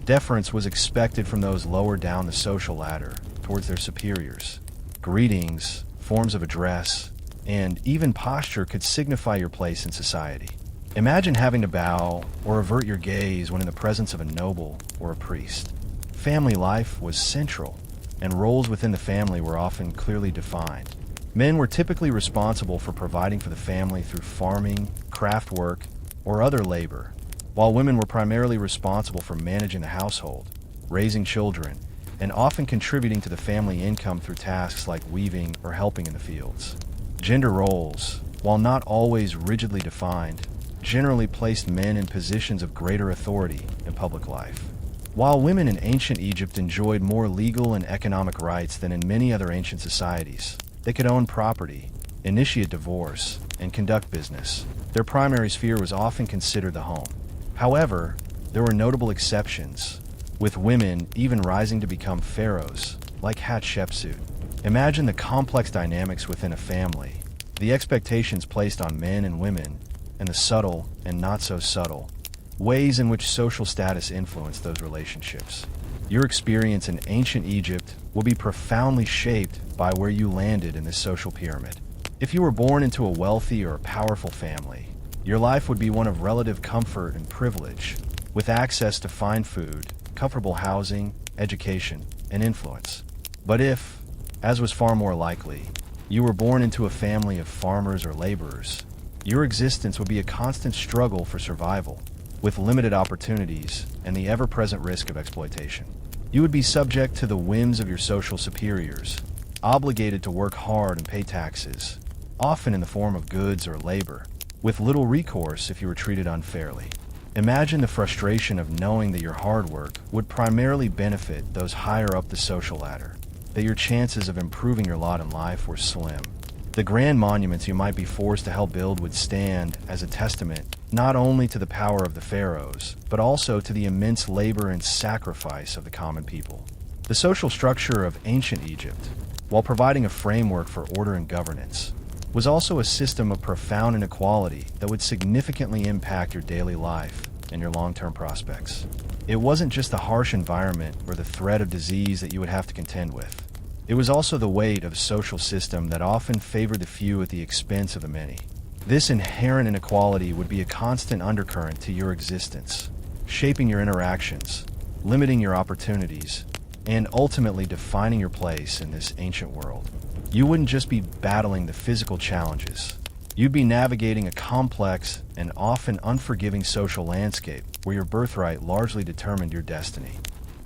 Deference was expected from those lower down the social ladder towards their superiors. Greetings, forms of address, and even posture could signify your place in society. Imagine having to bow or avert your gaze when in the presence of a noble or a priest. Family life was central, and roles within the family were often clearly defined. Men were typically responsible for providing for the family through farming, craft work, or other labor, while women were primarily responsible for managing the household, raising children, and often contributing to the family income through tasks like weaving or helping in the fields. Gender roles, while not always rigidly defined, generally placed men in positions of greater authority in public life. While women in ancient Egypt enjoyed more legal and economic rights than in many other ancient societies, they could own property, initiate divorce, and conduct business. Their primary sphere was often considered the home. However, there were notable exceptions, with women even rising to become pharaohs, like Hatshepsut. Imagine the complex dynamics within a family, the expectations placed on men and women, and the subtle and not so subtle ways in which social status influenced those relationships. Your experience in ancient Egypt will be profoundly shaped by where you landed in this social pyramid. If you were born into a wealthy or powerful family, your life would be one of relative comfort and privilege, with access to fine food, comfortable housing, education, and influence. But if, as was far more likely, you were born into a family of farmers or laborers, your existence would be a constant struggle for survival, with limited opportunities and the ever-present risk of exploitation. You would be subject to the whims of your social superiors, obligated to work hard and pay taxes, often in the form of goods or labor, with little recourse if you were treated unfairly. Imagine the frustration of knowing that your hard work would primarily benefit those higher up the social ladder, that your chances of improving your lot in life were slim. The grand monuments you might be forced to help build would stand as a testament not only to the power of the pharaohs, but also to the immense labor and sacrifice of the common people. The social structure of ancient Egypt, while providing a framework for order and governance, was also a system of profound inequality that would significantly impact your daily life and your long-term prospects. It wasn't just the harsh environment or the threat of disease that you would have to contend with. It was also the weight of a social system that often favored the few at the expense of the many. This inherent inequality would be a constant undercurrent to your existence, shaping your interactions, limiting your opportunities, and ultimately defining your place in this ancient world. You wouldn't just be battling the physical challenges. You'd be navigating a complex and often unforgiving social landscape where your birthright largely determined your destiny.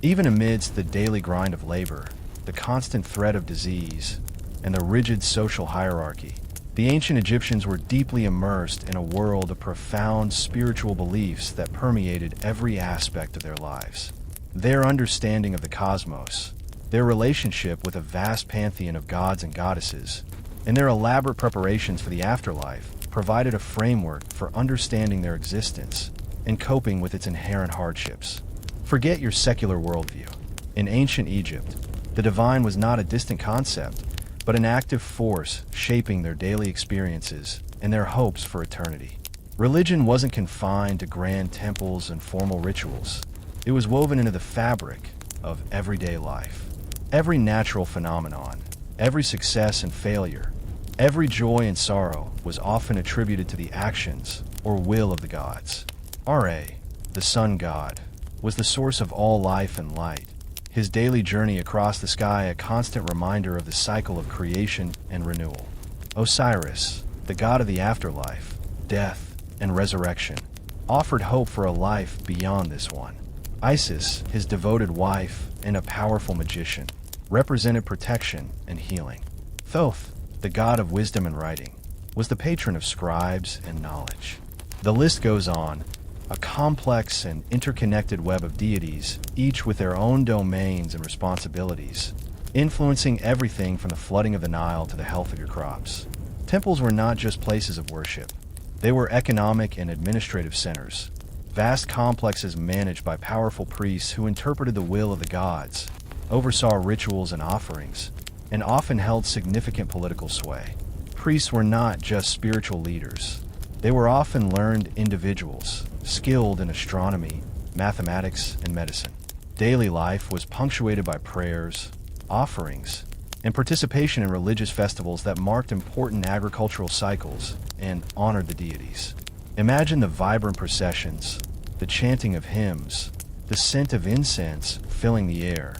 Even amidst the daily grind of labor, the constant threat of disease, and the rigid social hierarchy, the ancient Egyptians were deeply immersed in a world of profound spiritual beliefs that permeated every aspect of their lives. Their understanding of the cosmos, their relationship with a vast pantheon of gods and goddesses, and their elaborate preparations for the afterlife provided a framework for understanding their existence and coping with its inherent hardships. Forget your secular worldview. In ancient Egypt, the divine was not a distant concept, but an active force shaping their daily experiences and their hopes for eternity. Religion wasn't confined to grand temples and formal rituals. It was woven into the fabric of everyday life. Every natural phenomenon, every success and failure, every joy and sorrow was often attributed to the actions or will of the gods. Ra, the sun god, was the source of all life and light. His daily journey across the sky a constant reminder of the cycle of creation and renewal. Osiris, the god of the afterlife, death, and resurrection, offered hope for a life beyond this one. Isis, his devoted wife and a powerful magician, represented protection and healing. Thoth, the god of wisdom and writing, was the patron of scribes and knowledge. The list goes on, a complex and interconnected web of deities, each with their own domains and responsibilities, influencing everything from the flooding of the Nile to the health of your crops. Temples were not just places of worship. They were economic and administrative centers, vast complexes managed by powerful priests who interpreted the will of the gods, oversaw rituals and offerings, and often held significant political sway. Priests were not just spiritual leaders. They were often learned individuals, skilled in astronomy, mathematics, and medicine. Daily life was punctuated by prayers, offerings, and participation in religious festivals that marked important agricultural cycles and honored the deities. Imagine the vibrant processions, the chanting of hymns, the scent of incense filling the air.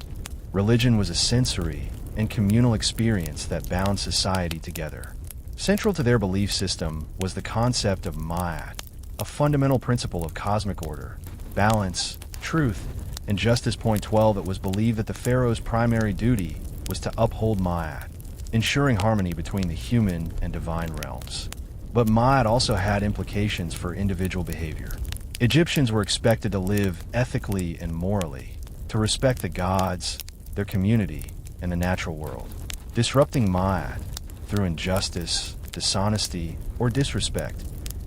Religion was a sensory and communal experience that bound society together. Central to their belief system was the concept of Ma'at, a fundamental principle of cosmic order, balance, truth, and justice. Point 12, it was believed that the pharaoh's primary duty was to uphold Ma'at, ensuring harmony between the human and divine realms. But Ma'at also had implications for individual behavior. Egyptians were expected to live ethically and morally, to respect the gods, their community, and the natural world. Disrupting Ma'at through injustice, dishonesty, or disrespect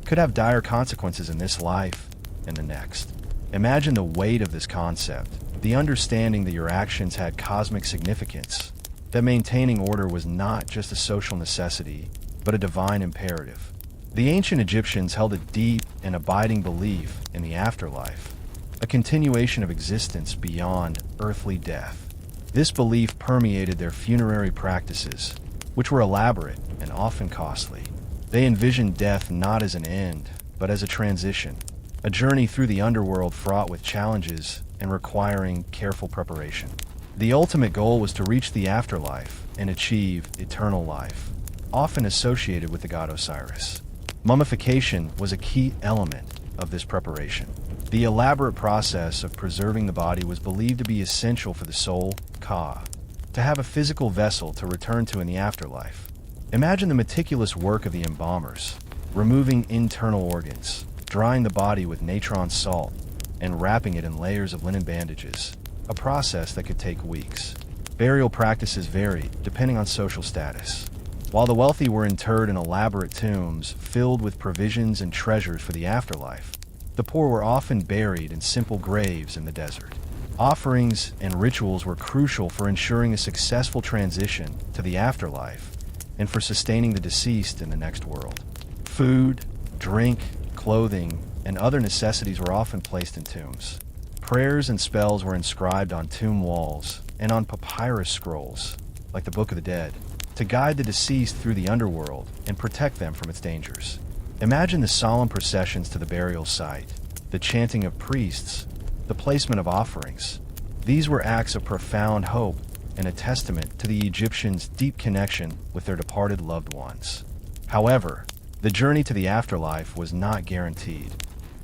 could have dire consequences in this life and the next. Imagine the weight of this concept, the understanding that your actions had cosmic significance, that maintaining order was not just a social necessity, but a divine imperative. The ancient Egyptians held a deep and abiding belief in the afterlife, a continuation of existence beyond earthly death. This belief permeated their funerary practices, which were elaborate and often costly. They envisioned death not as an end, but as a transition, a journey through the underworld fraught with challenges and requiring careful preparation. The ultimate goal was to reach the afterlife and achieve eternal life, often associated with the god Osiris. Mummification was a key element of this preparation. The elaborate process of preserving the body was believed to be essential for the soul, Ka, to have a physical vessel to return to in the afterlife. Imagine the meticulous work of the embalmers, removing internal organs, drying the body with natron salt, and wrapping it in layers of linen bandages, a process that could take weeks. Burial practices varied depending on social status. While the wealthy were interred in elaborate tombs filled with provisions and treasures for the afterlife, the poor were often buried in simple graves in the desert. Offerings and rituals were crucial for ensuring a successful transition to the afterlife and for sustaining the deceased in the next world. Food, drink, clothing, and other necessities were often placed in tombs. Prayers and spells were inscribed on tomb walls and on papyrus scrolls, like the Book of the Dead, to guide the deceased through the underworld and protect them from its dangers. Imagine the solemn processions to the burial site, the chanting of priests, the placement of offerings. These were acts of profound hope and a testament to the Egyptians' deep connection with their departed loved ones. However, the journey to the afterlife was not guaranteed,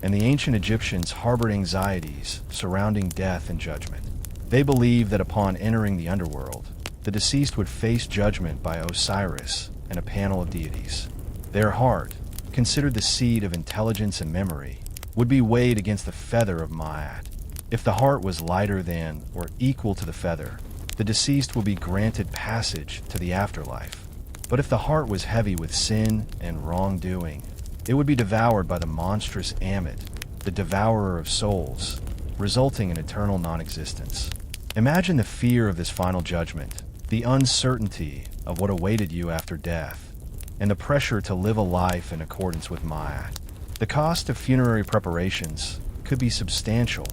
and the ancient Egyptians harbored anxieties surrounding death and judgment. They believed that upon entering the underworld, the deceased would face judgment by Osiris and a panel of deities. Their heart, considered the seed of intelligence and memory, would be weighed against the feather of Ma'at. If the heart was lighter than or equal to the feather, the deceased would be granted passage to the afterlife. But if the heart was heavy with sin and wrongdoing, it would be devoured by the monstrous Ammit, the devourer of souls, resulting in eternal non-existence. Imagine the fear of this final judgment, the uncertainty of what awaited you after death, and the pressure to live a life in accordance with Ma'at. The cost of funerary preparations could be substantial,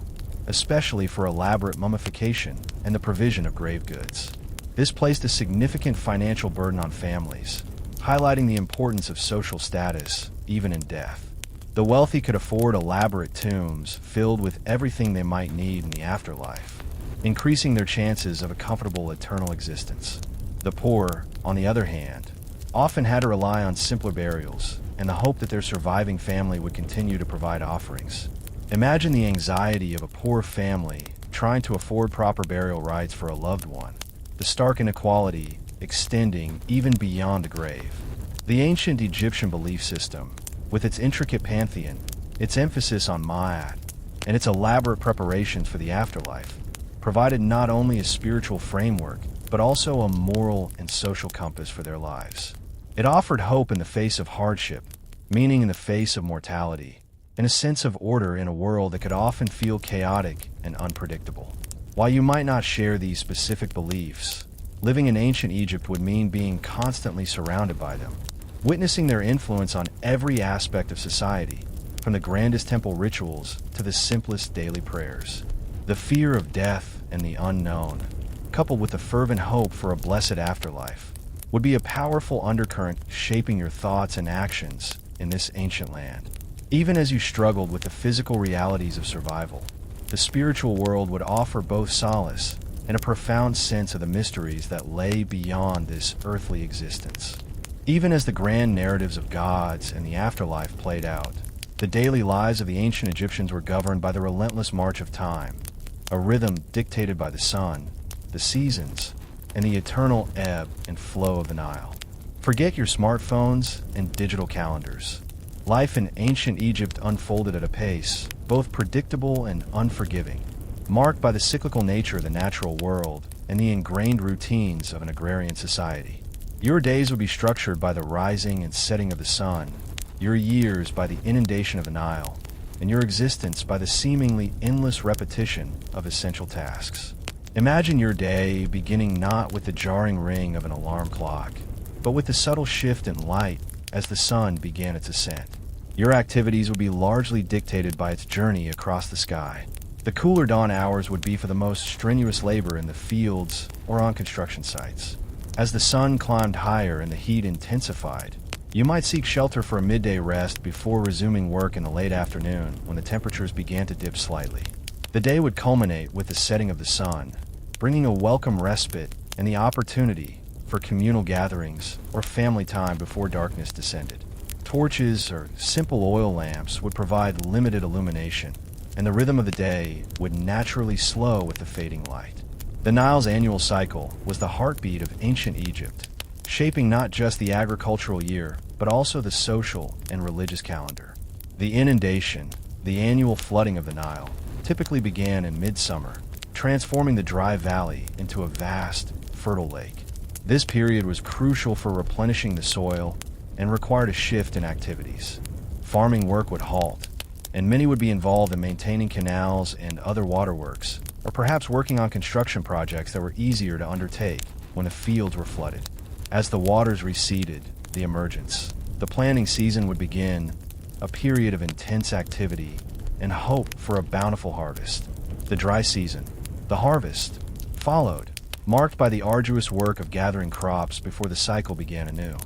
especially for elaborate mummification and the provision of grave goods. This placed a significant financial burden on families, highlighting the importance of social status, even in death. The wealthy could afford elaborate tombs filled with everything they might need in the afterlife, increasing their chances of a comfortable eternal existence. The poor, on the other hand, often had to rely on simpler burials and the hope that their surviving family would continue to provide offerings. Imagine the anxiety of a poor family trying to afford proper burial rites for a loved one, the stark inequality extending even beyond the grave. The ancient Egyptian belief system, with its intricate pantheon, Its emphasis on ma'at and its elaborate preparations for the afterlife provided not only a spiritual framework, but also a moral and social compass for their lives. It offered hope in the face of hardship, meaning in the face of mortality, and a sense of order in a world that could often feel chaotic and unpredictable. While you might not share these specific beliefs, living in ancient Egypt would mean being constantly surrounded by them, witnessing their influence on every aspect of society, from the grandest temple rituals to the simplest daily prayers. The fear of death and the unknown, coupled with the fervent hope for a blessed afterlife, would be a powerful undercurrent shaping your thoughts and actions in this ancient land. Even as you struggled with the physical realities of survival, the spiritual world would offer both solace and a profound sense of the mysteries that lay beyond this earthly existence. Even as the grand narratives of gods and the afterlife played out, the daily lives of the ancient Egyptians were governed by the relentless march of time, a rhythm dictated by the sun, the seasons, and the eternal ebb and flow of the Nile. Forget your smartphones and digital calendars. Life in ancient Egypt unfolded at a pace, both predictable and unforgiving, marked by the cyclical nature of the natural world and the ingrained routines of an agrarian society. Your days would be structured by the rising and setting of the sun, your years by the inundation of the Nile, and your existence by the seemingly endless repetition of essential tasks. Imagine your day beginning not with the jarring ring of an alarm clock, but with the subtle shift in light as the sun began its ascent. Your activities would be largely dictated by its journey across the sky. The cooler dawn hours would be for the most strenuous labor in the fields or on construction sites. As the sun climbed higher and the heat intensified, you might seek shelter for a midday rest before resuming work in the late afternoon when the temperatures began to dip slightly. The day would culminate with the setting of the sun, bringing a welcome respite and the opportunity for communal gatherings or family time before darkness descended. Torches or simple oil lamps would provide limited illumination, and the rhythm of the day would naturally slow with the fading light. The Nile's annual cycle was the heartbeat of ancient Egypt, shaping not just the agricultural year, but also the social and religious calendar. The inundation, the annual flooding of the Nile, typically began in midsummer, transforming the dry valley into a vast, fertile lake. This period was crucial for replenishing the soil and required a shift in activities. Farming work would halt, and many would be involved in maintaining canals and other waterworks, or perhaps working on construction projects that were easier to undertake when the fields were flooded. As the waters receded, the emergence, the planting season would begin, a period of intense activity and hope for a bountiful harvest. The dry season, the harvest, followed, marked by the arduous work of gathering crops before the cycle began anew.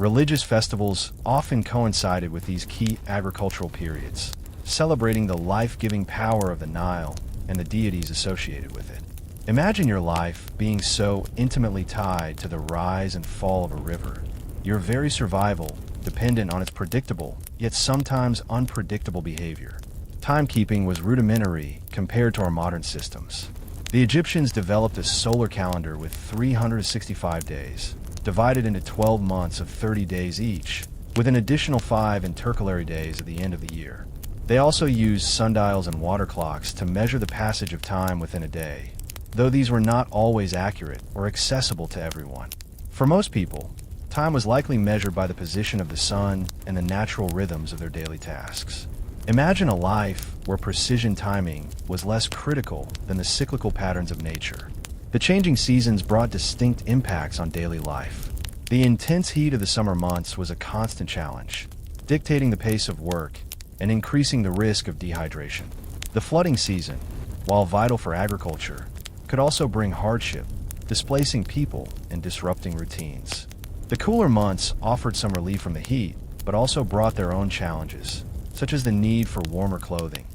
Religious festivals often coincided with these key agricultural periods, celebrating the life-giving power of the Nile and the deities associated with it. Imagine your life being so intimately tied to the rise and fall of a river, your very survival dependent on its predictable, yet sometimes unpredictable behavior. Timekeeping was rudimentary compared to our modern systems. The Egyptians developed a solar calendar with 365 days, divided into 12 months of 30 days each, with an additional 5 intercalary days at the end of the year. They also used sundials and water clocks to measure the passage of time within a day, though these were not always accurate or accessible to everyone. For most people, time was likely measured by the position of the sun and the natural rhythms of their daily tasks. Imagine a life where precision timing was less critical than the cyclical patterns of nature. The changing seasons brought distinct impacts on daily life. The intense heat of the summer months was a constant challenge, dictating the pace of work and increasing the risk of dehydration. The flooding season, while vital for agriculture, could also bring hardship, displacing people and disrupting routines. The cooler months offered some relief from the heat, but also brought their own challenges, such as the need for warmer clothing,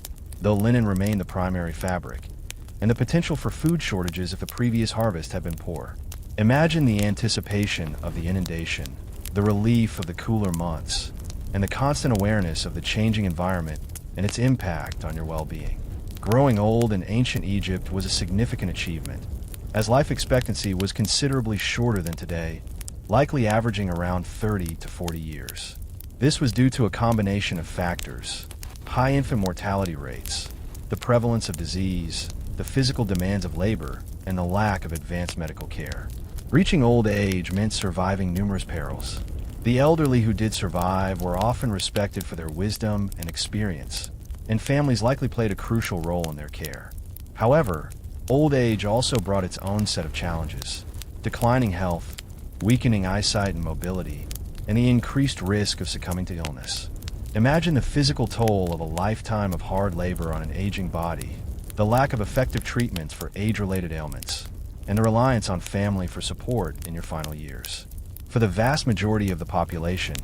though linen remained the primary fabric, and the potential for food shortages if the previous harvest had been poor. Imagine the anticipation of the inundation, the relief of the cooler months, and the constant awareness of the changing environment and its impact on your well-being. Growing old in ancient Egypt was a significant achievement, as life expectancy was considerably shorter than today, likely averaging around 30 to 40 years. This was due to a combination of factors: high infant mortality rates, the prevalence of disease, the physical demands of labor, and the lack of advanced medical care. Reaching old age meant surviving numerous perils. The elderly who did survive were often respected for their wisdom and experience, and families likely played a crucial role in their care. However, old age also brought its own set of challenges: declining health, weakening eyesight and mobility, and the increased risk of succumbing to illness. Imagine the physical toll of a lifetime of hard labor on an aging body, the lack of effective treatments for age-related ailments, and the reliance on family for support in your final years. For the vast majority of the population,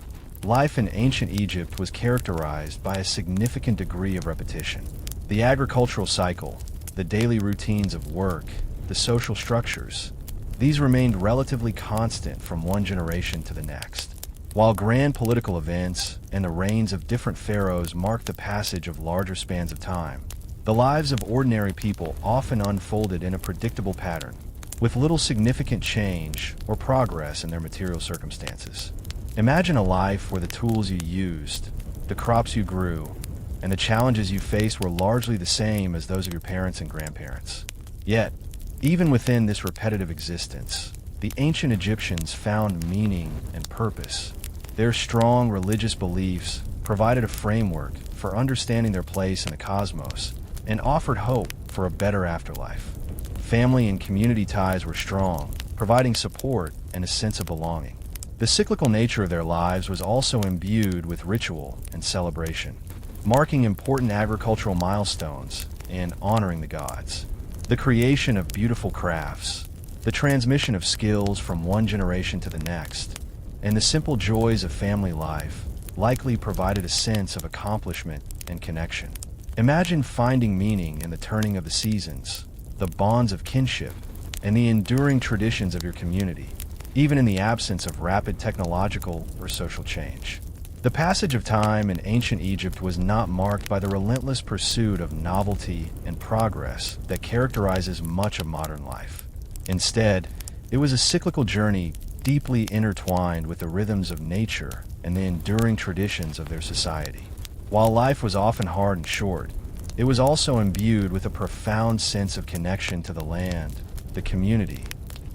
life in ancient Egypt was characterized by a significant degree of repetition. The agricultural cycle, the daily routines of work, the social structures, these remained relatively constant from one generation to the next. While grand political events and the reigns of different pharaohs marked the passage of larger spans of time, the lives of ordinary people often unfolded in a predictable pattern, with little significant change or progress in their material circumstances. Imagine a life where the tools you used, the crops you grew, and the challenges you faced were largely the same as those of your parents and grandparents. Yet, even within this repetitive existence, the ancient Egyptians found meaning and purpose. Their strong religious beliefs provided a framework for understanding their place in the cosmos and offered hope for a better afterlife. Family and community ties were strong, providing support and a sense of belonging. The cyclical nature of their lives was also imbued with ritual and celebration, marking important agricultural milestones and honoring the gods. The creation of beautiful crafts, the transmission of skills from one generation to the next, and the simple joys of family life likely provided a sense of accomplishment and connection. Imagine finding meaning in the turning of the seasons, the bonds of kinship, and the enduring traditions of your community, even in the absence of rapid technological or social change. The passage of time in ancient Egypt was not marked by the relentless pursuit of novelty and progress that characterizes much of modern life. Instead, it was a cyclical journey deeply intertwined with the rhythms of nature and the enduring traditions of their society. While life was often hard and short, it was also imbued with a profound sense of connection to the land, the community,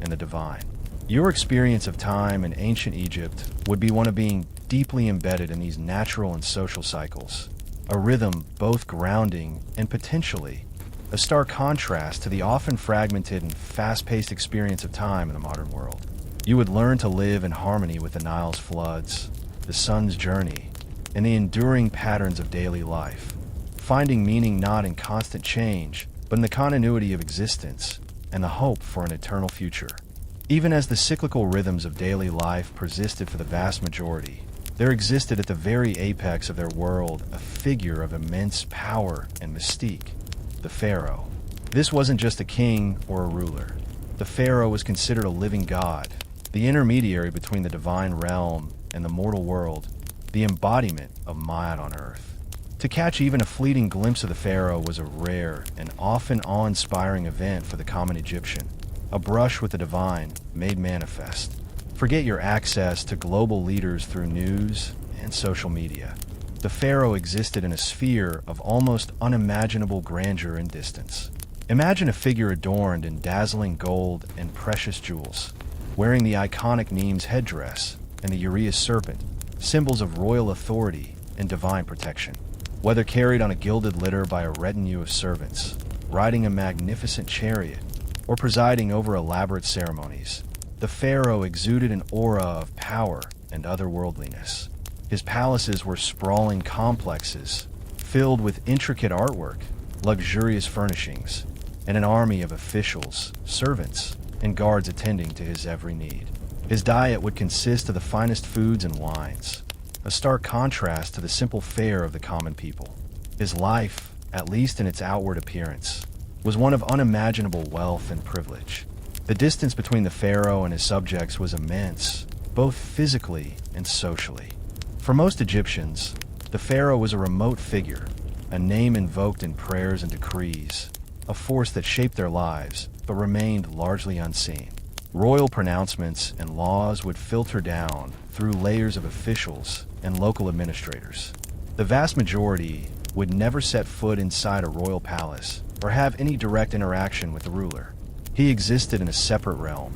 and the divine. Your experience of time in ancient Egypt would be one of being deeply embedded in these natural and social cycles, a rhythm both grounding and potentially a stark contrast to the often fragmented and fast-paced experience of time in the modern world. You would learn to live in harmony with the Nile's floods, the sun's journey, and the enduring patterns of daily life, finding meaning not in constant change, but in the continuity of existence and the hope for an eternal future. Even as the cyclical rhythms of daily life persisted for the vast majority, there existed at the very apex of their world a figure of immense power and mystique: the pharaoh. This wasn't just a king or a ruler. The pharaoh was considered a living god, the intermediary between the divine realm and the mortal world, the embodiment of Ma'at on earth. To catch even a fleeting glimpse of the pharaoh was a rare and often awe-inspiring event for the common Egyptian, a brush with the divine made manifest. Forget your access to global leaders through news and social media. The pharaoh existed in a sphere of almost unimaginable grandeur and distance. Imagine a figure adorned in dazzling gold and precious jewels, wearing the iconic Neme's headdress and the uraeus serpent, symbols of royal authority and divine protection. Whether carried on a gilded litter by a retinue of servants, riding a magnificent chariot, or presiding over elaborate ceremonies, the pharaoh exuded an aura of power and otherworldliness. His palaces were sprawling complexes, filled with intricate artwork, luxurious furnishings, and an army of officials, servants, and guards attending to his every need. His diet would consist of the finest foods and wines, a stark contrast to the simple fare of the common people. His life, at least in its outward appearance, was one of unimaginable wealth and privilege. The distance between the pharaoh and his subjects was immense, both physically and socially. For most Egyptians, the pharaoh was a remote figure, a name invoked in prayers and decrees, a force that shaped their lives but remained largely unseen. Royal pronouncements and laws would filter down through layers of officials and local administrators. The vast majority would never set foot inside a royal palace or have any direct interaction with the ruler. He existed in a separate realm,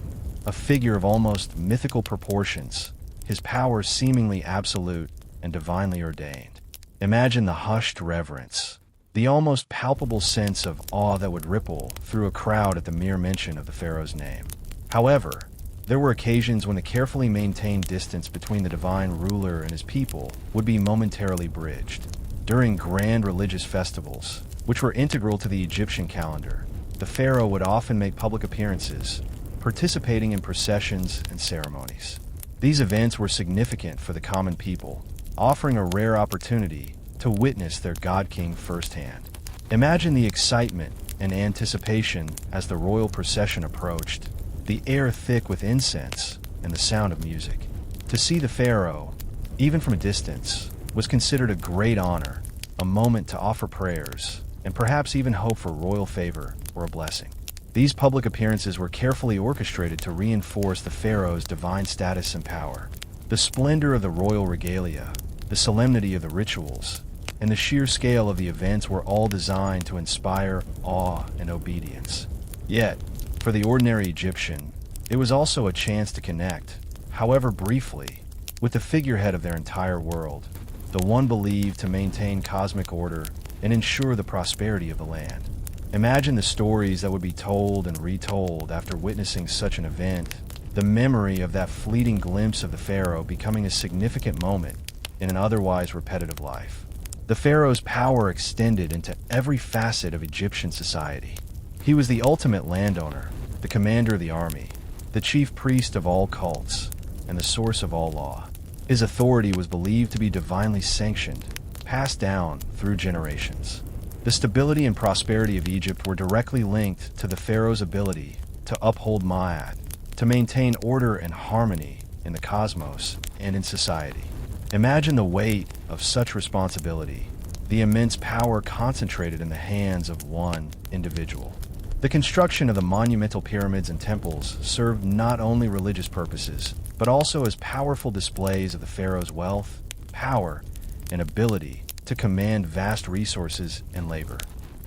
a figure of almost mythical proportions, his power seemingly absolute and divinely ordained. Imagine the hushed reverence, the almost palpable sense of awe that would ripple through a crowd at the mere mention of the pharaoh's name. However, there were occasions when the carefully maintained distance between the divine ruler and his people would be momentarily bridged. During grand religious festivals, which were integral to the Egyptian calendar, the pharaoh would often make public appearances, participating in processions and ceremonies. These events were significant for the common people, offering a rare opportunity to witness their god-king firsthand. Imagine the excitement and anticipation as the royal procession approached, the air thick with incense and the sound of music. To see the pharaoh, even from a distance, was considered a great honor, a moment to offer prayers, and perhaps even hope for royal favor or a blessing. These public appearances were carefully orchestrated to reinforce the pharaoh's divine status and power. The splendor of the royal regalia, the solemnity of the rituals, and the sheer scale of the events were all designed to inspire awe and obedience. Yet, for the ordinary Egyptian, it was also a chance to connect, however briefly, with the figurehead of their entire world, the one believed to maintain cosmic order and ensure the prosperity of the land. Imagine the stories that would be told and retold after witnessing such an event, the memory of that fleeting glimpse of the pharaoh becoming a significant moment in an otherwise repetitive life. The pharaoh's power extended into every facet of Egyptian society. He was the ultimate landowner, the commander of the army, the chief priest of all cults, and the source of all law. His authority was believed to be divinely sanctioned, passed down through generations. The stability and prosperity of Egypt were directly linked to the pharaoh's ability to uphold Ma'at, to maintain order and harmony in the cosmos and in society. Imagine the weight of such responsibility, the immense power concentrated in the hands of one individual. The construction of the monumental pyramids and temples served not only religious purposes, but also as powerful displays of the pharaoh's wealth, power, and ability to command vast resources and labor.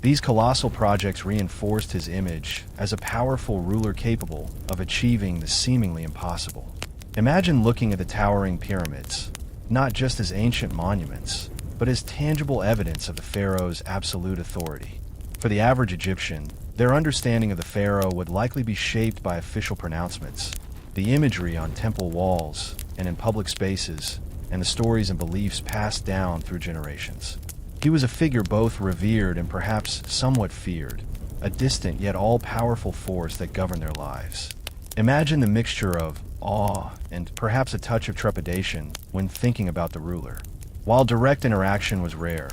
These colossal projects reinforced his image as a powerful ruler capable of achieving the seemingly impossible. Imagine looking at the towering pyramids, not just as ancient monuments, but as tangible evidence of the pharaoh's absolute authority. For the average Egyptian, their understanding of the pharaoh would likely be shaped by official pronouncements, the imagery on temple walls and in public spaces, and the stories and beliefs passed down through generations. He was a figure both revered and perhaps somewhat feared, a distant yet all-powerful force that governed their lives. Imagine the mixture of awe and perhaps a touch of trepidation when thinking about the ruler. While direct interaction was rare,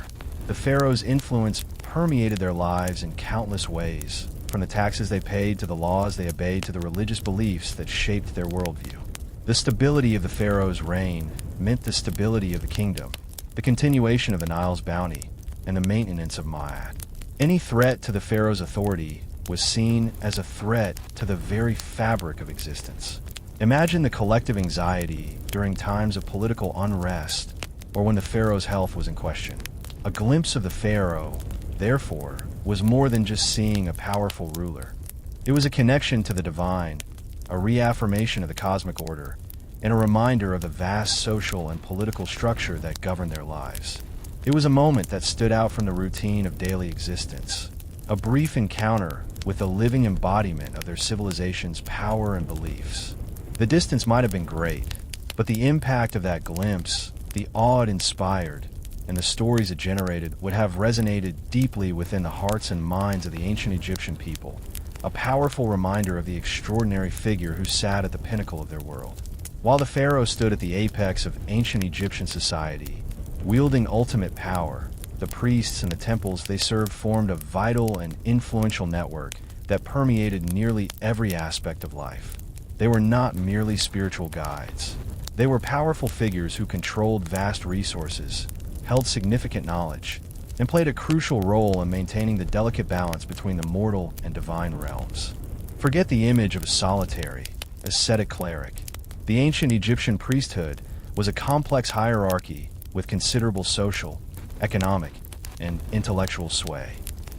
the pharaoh's influence permeated their lives in countless ways, from the taxes they paid to the laws they obeyed to the religious beliefs that shaped their worldview. The stability of the pharaoh's reign meant the stability of the kingdom, the continuation of the Nile's bounty, and the maintenance of Ma'at. Any threat to the pharaoh's authority was seen as a threat to the very fabric of existence. Imagine the collective anxiety during times of political unrest or when the pharaoh's health was in question. A glimpse of the pharaoh, therefore, was more than just seeing a powerful ruler. It was a connection to the divine, a reaffirmation of the cosmic order, and a reminder of the vast social and political structure that governed their lives. It was a moment that stood out from the routine of daily existence, a brief encounter with the living embodiment of their civilization's power and beliefs. The distance might have been great, but the impact of that glimpse, the awe it inspired, and the stories it generated would have resonated deeply within the hearts and minds of the ancient Egyptian people, a powerful reminder of the extraordinary figure who sat at the pinnacle of their world. While the pharaoh stood at the apex of ancient Egyptian society, wielding ultimate power, the priests and the temples they served formed a vital and influential network that permeated nearly every aspect of life. They were not merely spiritual guides. They were powerful figures who controlled vast resources, held significant knowledge, and played a crucial role in maintaining the delicate balance between the mortal and divine realms. Forget the image of a solitary, ascetic cleric. The ancient Egyptian priesthood was a complex hierarchy with considerable social, economic, and intellectual sway.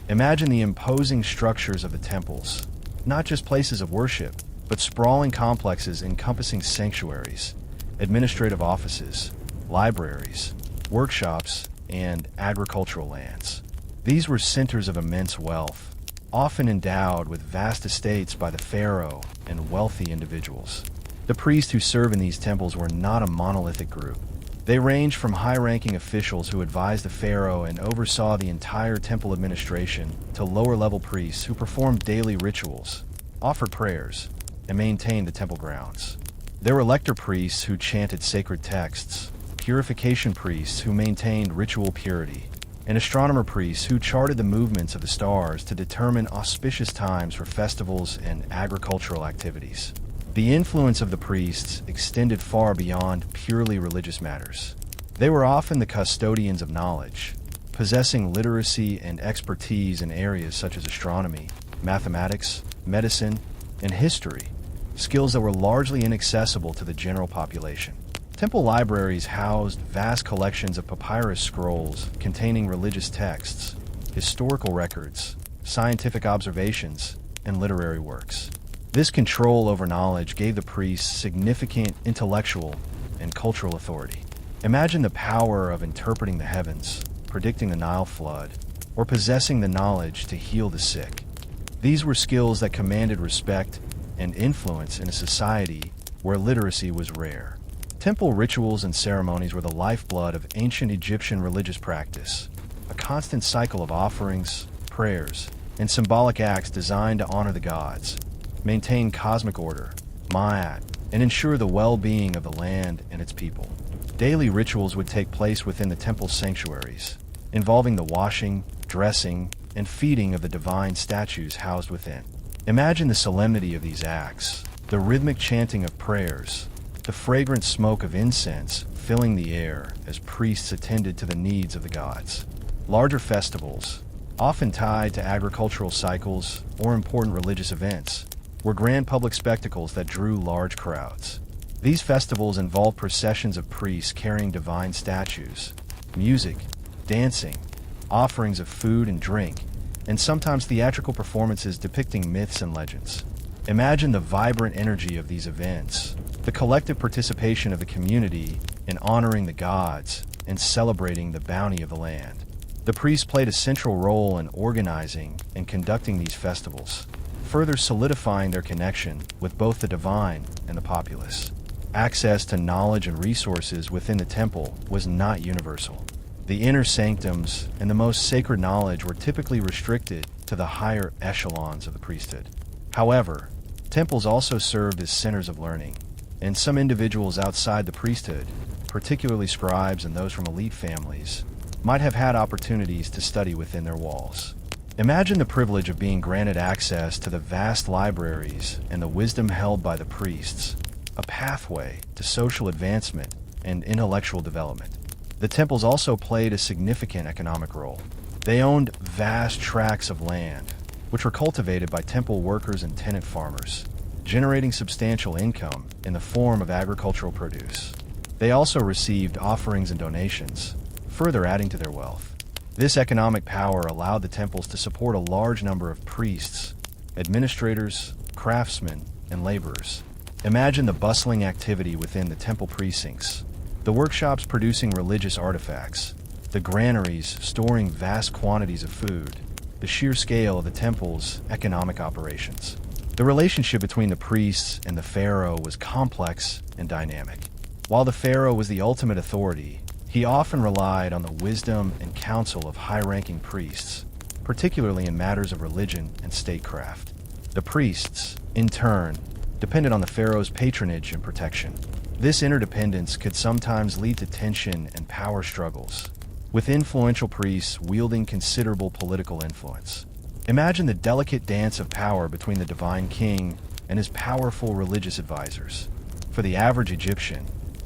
Imagine the imposing structures of the temples, not just places of worship, but sprawling complexes encompassing sanctuaries, administrative offices, libraries, workshops, and agricultural lands. These were centers of immense wealth, often endowed with vast estates by the pharaoh and wealthy individuals. The priests who serve in these temples were not a monolithic group. They ranged from high-ranking officials who advised the pharaoh and oversaw the entire temple administration to lower-level priests who performed daily rituals, offered prayers, and maintained the temple grounds. There were lector priests who chanted sacred texts, purification priests who maintained ritual purity, and astronomer priests who charted the movements of the stars to determine auspicious times for festivals and agricultural activities. The influence of the priests extended far beyond purely religious matters. They were often the custodians of knowledge, possessing literacy and expertise in areas such as astronomy, mathematics, medicine, and history, skills that were largely inaccessible to the general population. Temple libraries housed vast collections of papyrus scrolls containing religious texts, historical records, scientific observations, and literary works. This control over knowledge gave the priests significant intellectual and cultural authority. Imagine the power of interpreting the heavens, predicting the Nile flood, or possessing the knowledge to heal the sick. These were skills that commanded respect and influence in a society where literacy was rare. Temple rituals and ceremonies were the lifeblood of ancient Egyptian religious practice, a constant cycle of offerings, prayers, and symbolic acts designed to honor the gods, maintain cosmic order, ma'at, and ensure the well-being of the land and its people. Daily rituals would take place within the temple sanctuaries, involving the washing, dressing, and feeding of the divine statues housed within. Imagine the solemnity of these acts, the rhythmic chanting of prayers, the fragrant smoke of incense filling the air as priests attended to the needs of the gods. Larger festivals, often tied to agricultural cycles or important religious events, were grand public spectacles that drew large crowds. These festivals involved processions of priests carrying divine statues, music, dancing, offerings of food and drink, and sometimes theatrical performances depicting myths and legends. Imagine the vibrant energy of these events, the collective participation of the community in honoring the gods and celebrating the bounty of the land. The priests played a central role in organizing and conducting these festivals, further solidifying their connection with both the divine and the populace. Access to knowledge and resources within the temple was not universal. The inner sanctums and the most sacred knowledge were typically restricted to the higher echelons of the priesthood. However, temples also served as centers of learning, and some individuals outside the priesthood, particularly scribes and those from elite families, might have had opportunities to study within their walls. Imagine the privilege of being granted access to the vast libraries and the wisdom held by the priests, a pathway to social advancement and intellectual development. The temples also played a significant economic role. They owned vast tracts of land, which were cultivated by temple workers and tenant farmers, generating substantial income in the form of agricultural produce. They also received offerings and donations, further adding to their wealth. This economic power allowed the temples to support a large number of priests, administrators, craftsmen, and laborers. Imagine the bustling activity within the temple precincts, the workshops producing religious artifacts, the granaries storing vast quantities of food, the sheer scale of the temple's economic operations. The relationship between the priests and the pharaoh was complex and dynamic. While the pharaoh was the ultimate authority, he often relied on the wisdom and counsel of high-ranking priests, particularly in matters of religion and statecraft. The priests, in turn, depended on the pharaoh's patronage and protection. This interdependence could sometimes lead to tension and power struggles, with influential priests wielding considerable political influence. Imagine the delicate dance of power between the divine king and his powerful religious advisors. For the average Egyptian,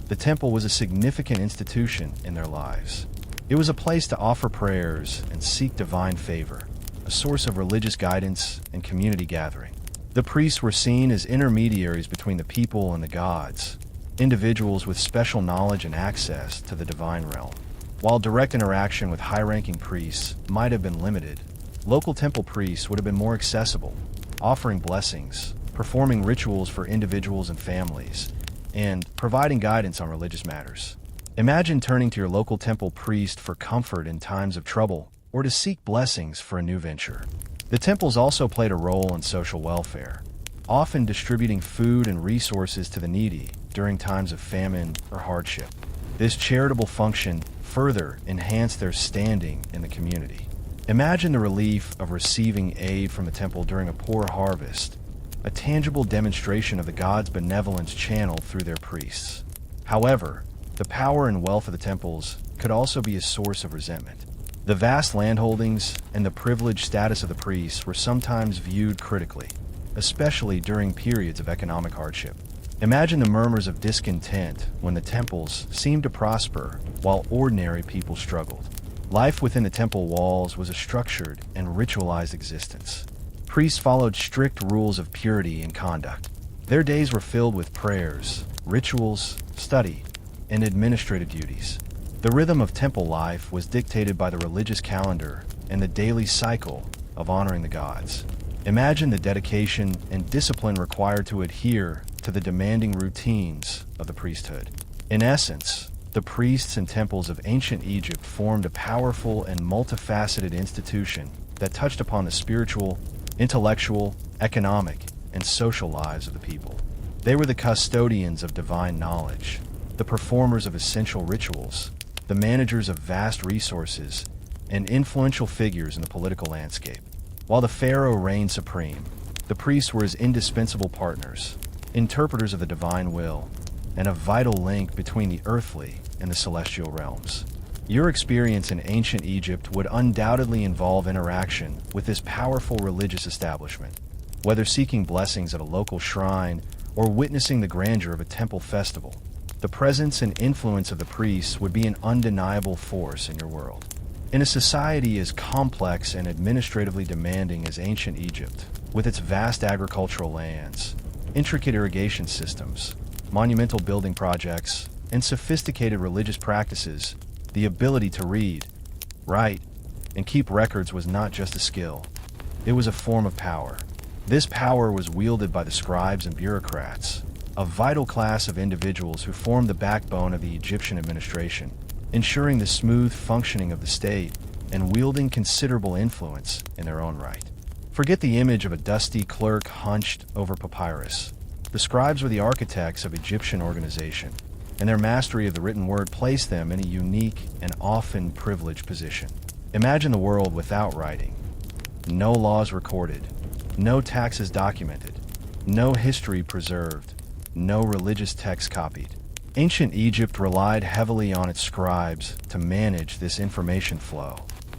the temple was a significant institution in their lives. It was a place to offer prayers and seek divine favor, a source of religious guidance and community gathering. The priests were seen as intermediaries between the people and the gods, individuals with special knowledge and access to the divine realm. While direct interaction with high-ranking priests might have been limited, local temple priests would have been more accessible, offering blessings, performing rituals for individuals and families, and providing guidance on religious matters. Imagine turning to your local temple priest for comfort in times of trouble or to seek blessings for a new venture. The temples also played a role in social welfare, often distributing food and resources to the needy during times of famine or hardship. This charitable function further enhanced their standing in the community. Imagine the relief of receiving aid from the temple during a poor harvest, a tangible demonstration of the gods' benevolence channeled through their priests. However, the power and wealth of the temples could also be a source of resentment. The vast landholdings and the privileged status of the priests were sometimes viewed critically, especially during periods of economic hardship. Imagine the murmurs of discontent when the temples seemed to prosper while ordinary people struggled. Life within the temple walls was a structured and ritualized existence. Priests followed strict rules of purity and conduct. Their days were filled with prayers, rituals, study, and administrative duties. The rhythm of temple life was dictated by the religious calendar and the daily cycle of honoring the gods. Imagine the dedication and discipline required to adhere to the demanding routines of the priesthood. In essence, the priests and temples of ancient Egypt formed a powerful and multifaceted institution that touched upon the spiritual, intellectual, economic, and social lives of the people. They were the custodians of divine knowledge, the performers of essential rituals, the managers of vast resources, and influential figures in the political landscape. While the pharaoh reigned supreme, the priests were his indispensable partners, interpreters of the divine will, and a vital link between the earthly and the celestial realms. Your experience in ancient Egypt would undoubtedly involve interaction with this powerful religious establishment. Whether seeking blessings at a local shrine or witnessing the grandeur of a temple festival, the presence and influence of the priests would be an undeniable force in your world. In a society as complex and administratively demanding as ancient Egypt, with its vast agricultural lands, intricate irrigation systems, monumental building projects, and sophisticated religious practices, the ability to read, write, and keep records was not just a skill. It was a form of power. This power was wielded by the scribes and bureaucrats, a vital class of individuals who formed the backbone of the Egyptian administration, ensuring the smooth functioning of the state and wielding considerable influence in their own right. Forget the image of a dusty clerk hunched over papyrus. The scribes were the architects of Egyptian organization, and their mastery of the written word placed them in a unique and often privileged position. Imagine the world without writing. No laws recorded, no taxes documented, no history preserved, no religious text copied. Ancient Egypt relied heavily on its scribes to manage this information flow.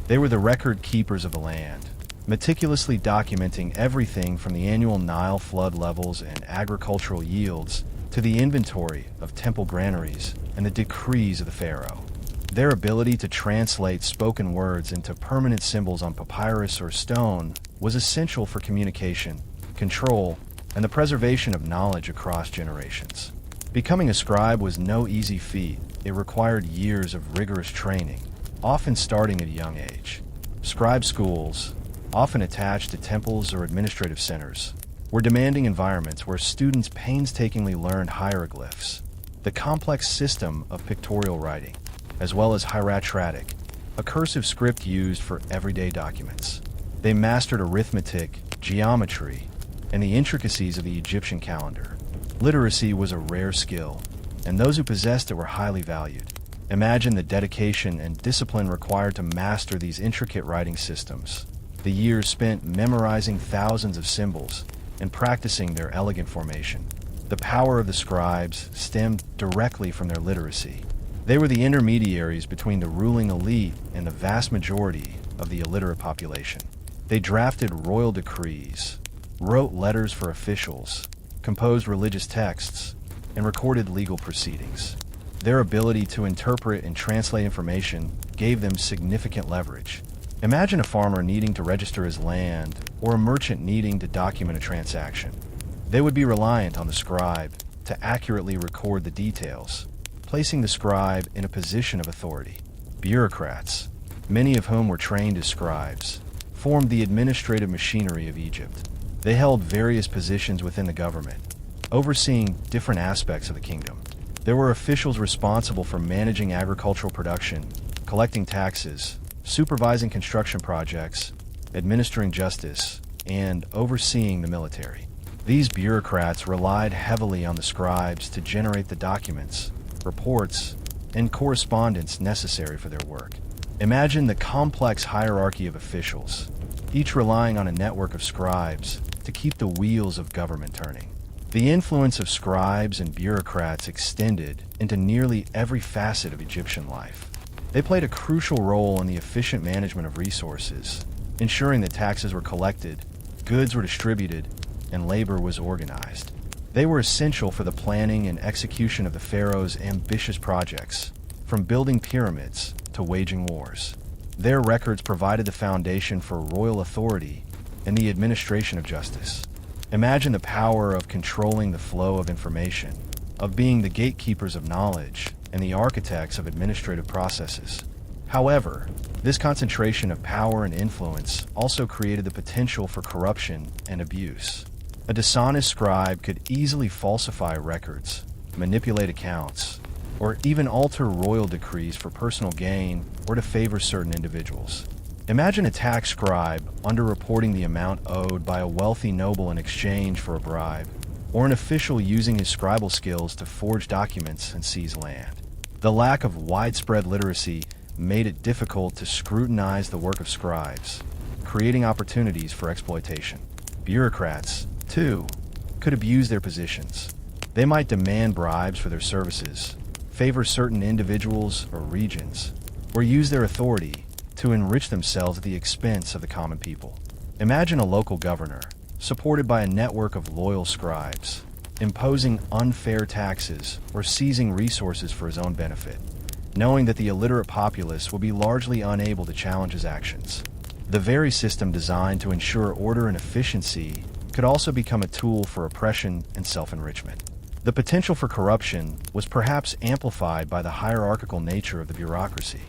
They were the record keepers of the land, meticulously documenting everything from the annual Nile flood levels and agricultural yields to the inventory of temple granaries and the decrees of the pharaoh. Their ability to translate spoken words into permanent symbols on papyrus or stone was essential for communication, control, and the preservation of knowledge across generations. Becoming a scribe was no easy feat. It required years of rigorous training, often starting at a young age. Scribe schools, often attached to temples or administrative centers, were demanding environments where students painstakingly learned hieroglyphs, the complex system of pictorial writing, as well as hieratic, a cursive script used for everyday documents. They mastered arithmetic, geometry, and the intricacies of the Egyptian calendar. Literacy was a rare skill, and those who possessed it were highly valued. Imagine the dedication and discipline required to master these intricate writing systems, the years spent memorizing thousands of symbols and practicing their elegant formation. The power of the scribes stemmed directly from their literacy. They were the intermediaries between the ruling elite and the vast majority of the illiterate population. They drafted royal decrees, wrote letters for officials, composed religious texts, and recorded legal proceedings. Their ability to interpret and translate information gave them significant leverage. Imagine a farmer needing to register his land or a merchant needing to document a transaction. They would be reliant on the scribe to accurately record the details, placing the scribe in a position of authority. Bureaucrats, many of whom were trained as scribes, formed the administrative machinery of Egypt. They held various positions within the government, overseeing different aspects of the kingdom. There were officials responsible for managing agricultural production, collecting taxes, supervising construction projects, administering justice, and overseeing the military. These bureaucrats relied heavily on the scribes to generate the documents, reports, and correspondence necessary for their work. Imagine the complex hierarchy of officials, each relying on a network of scribes to keep the wheels of government turning. The influence of scribes and bureaucrats extended into nearly every facet of Egyptian life. They played a crucial role in the efficient management of resources, ensuring that taxes were collected, goods were distributed, and labor was organized. They were essential for the planning and execution of the pharaoh's ambitious projects, from building pyramids to waging wars. Their records provided the foundation for royal authority and the administration of justice. Imagine the power of controlling the flow of information, of being the gatekeepers of knowledge and the architects of administrative processes. However, this concentration of power and influence also created the potential for corruption and abuse. A dishonest scribe could easily falsify records, manipulate accounts, or even alter royal decrees for personal gain or to favor certain individuals. Imagine a tax scribe underreporting the amount owed by a wealthy noble in exchange for a bribe, or an official using his scribal skills to forge documents and seize land. The lack of widespread literacy made it difficult to scrutinize the work of scribes, creating opportunities for exploitation. Bureaucrats, too, could abuse their positions. They might demand bribes for their services, favor certain individuals or regions, or use their authority to enrich themselves at the expense of the common people. Imagine a local governor, supported by a network of loyal scribes, imposing unfair taxes or seizing resources for his own benefit, knowing that the illiterate populace will be largely unable to challenge his actions. The very system designed to ensure order and efficiency could also become a tool for oppression and self-enrichment. The potential for corruption was perhaps amplified by the hierarchical nature of the bureaucracy.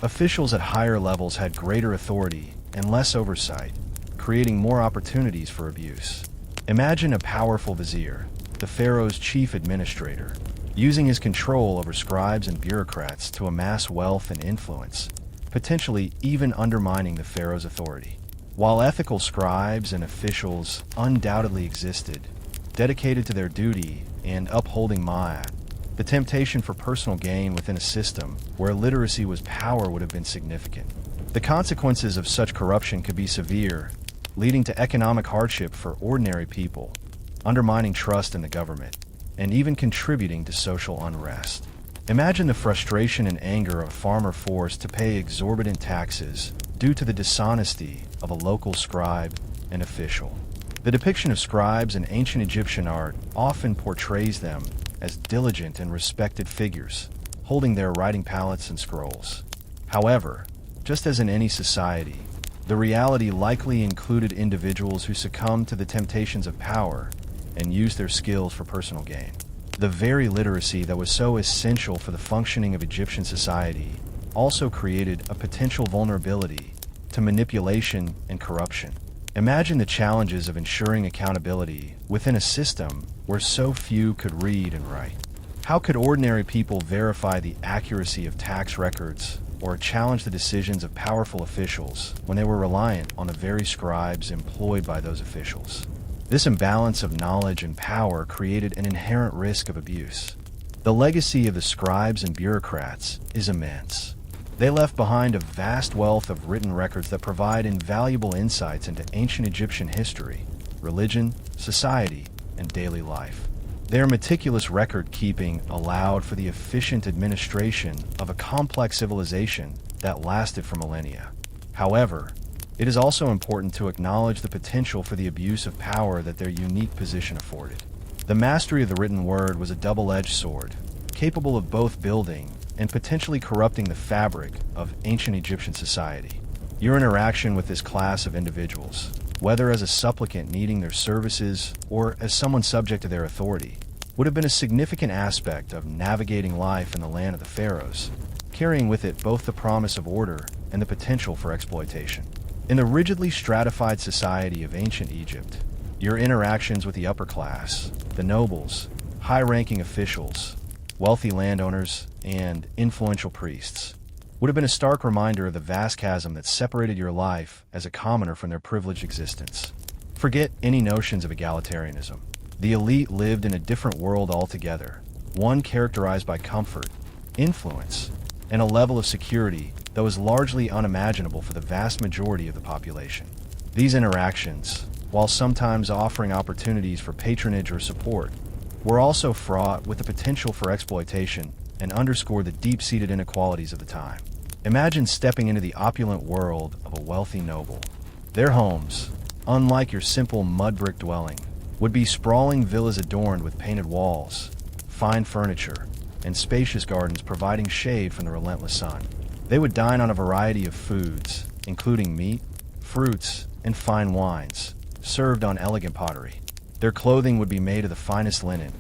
Officials at higher levels had greater authority and less oversight, creating more opportunities for abuse. Imagine a powerful vizier, the pharaoh's chief administrator, using his control over scribes and bureaucrats to amass wealth and influence, potentially even undermining the pharaoh's authority. While ethical scribes and officials undoubtedly existed, dedicated to their duty and upholding Ma'at, the temptation for personal gain within a system where literacy was power would have been significant. The consequences of such corruption could be severe, leading to economic hardship for ordinary people, undermining trust in the government, and even contributing to social unrest. Imagine the frustration and anger of a farmer forced to pay exorbitant taxes due to the dishonesty of a local scribe and official. The depiction of scribes in ancient Egyptian art often portrays them as diligent and respected figures, holding their writing palettes and scrolls. However, just as in any society, the reality likely included individuals who succumbed to the temptations of power and used their skills for personal gain. The very literacy that was so essential for the functioning of Egyptian society also created a potential vulnerability to manipulation and corruption. Imagine the challenges of ensuring accountability within a system where so few could read and write. How could ordinary people verify the accuracy of tax records or challenge the decisions of powerful officials when they were reliant on the very scribes employed by those officials? This imbalance of knowledge and power created an inherent risk of abuse. The legacy of the scribes and bureaucrats is immense. They left behind a vast wealth of written records that provide invaluable insights into ancient Egyptian history, religion, society, and daily life. Their meticulous record-keeping allowed for the efficient administration of a complex civilization that lasted for millennia. However, it is also important to acknowledge the potential for the abuse of power that their unique position afforded. The mastery of the written word was a double-edged sword, capable of both building and potentially corrupting the fabric of ancient Egyptian society. Your interaction with this class of individuals, whether as a supplicant needing their services or as someone subject to their authority, would have been a significant aspect of navigating life in the land of the pharaohs, carrying with it both the promise of order and the potential for exploitation. In the rigidly stratified society of ancient Egypt, your interactions with the upper class, the nobles, high-ranking officials, wealthy landowners, and influential priests would have been a stark reminder of the vast chasm that separated your life as a commoner from their privileged existence. Forget any notions of egalitarianism. The elite lived in a different world altogether, one characterized by comfort, influence, and a level of security that was largely unimaginable for the vast majority of the population. These interactions, while sometimes offering opportunities for patronage or support, were also fraught with the potential for exploitation and underscored the deep-seated inequalities of the time. Imagine stepping into the opulent world of a wealthy noble. Their homes, unlike your simple mud-brick dwelling, would be sprawling villas adorned with painted walls, fine furniture, and spacious gardens providing shade from the relentless sun. They would dine on a variety of foods, including meat, fruits, and fine wines, served on elegant pottery. Their clothing would be made of the finest linen,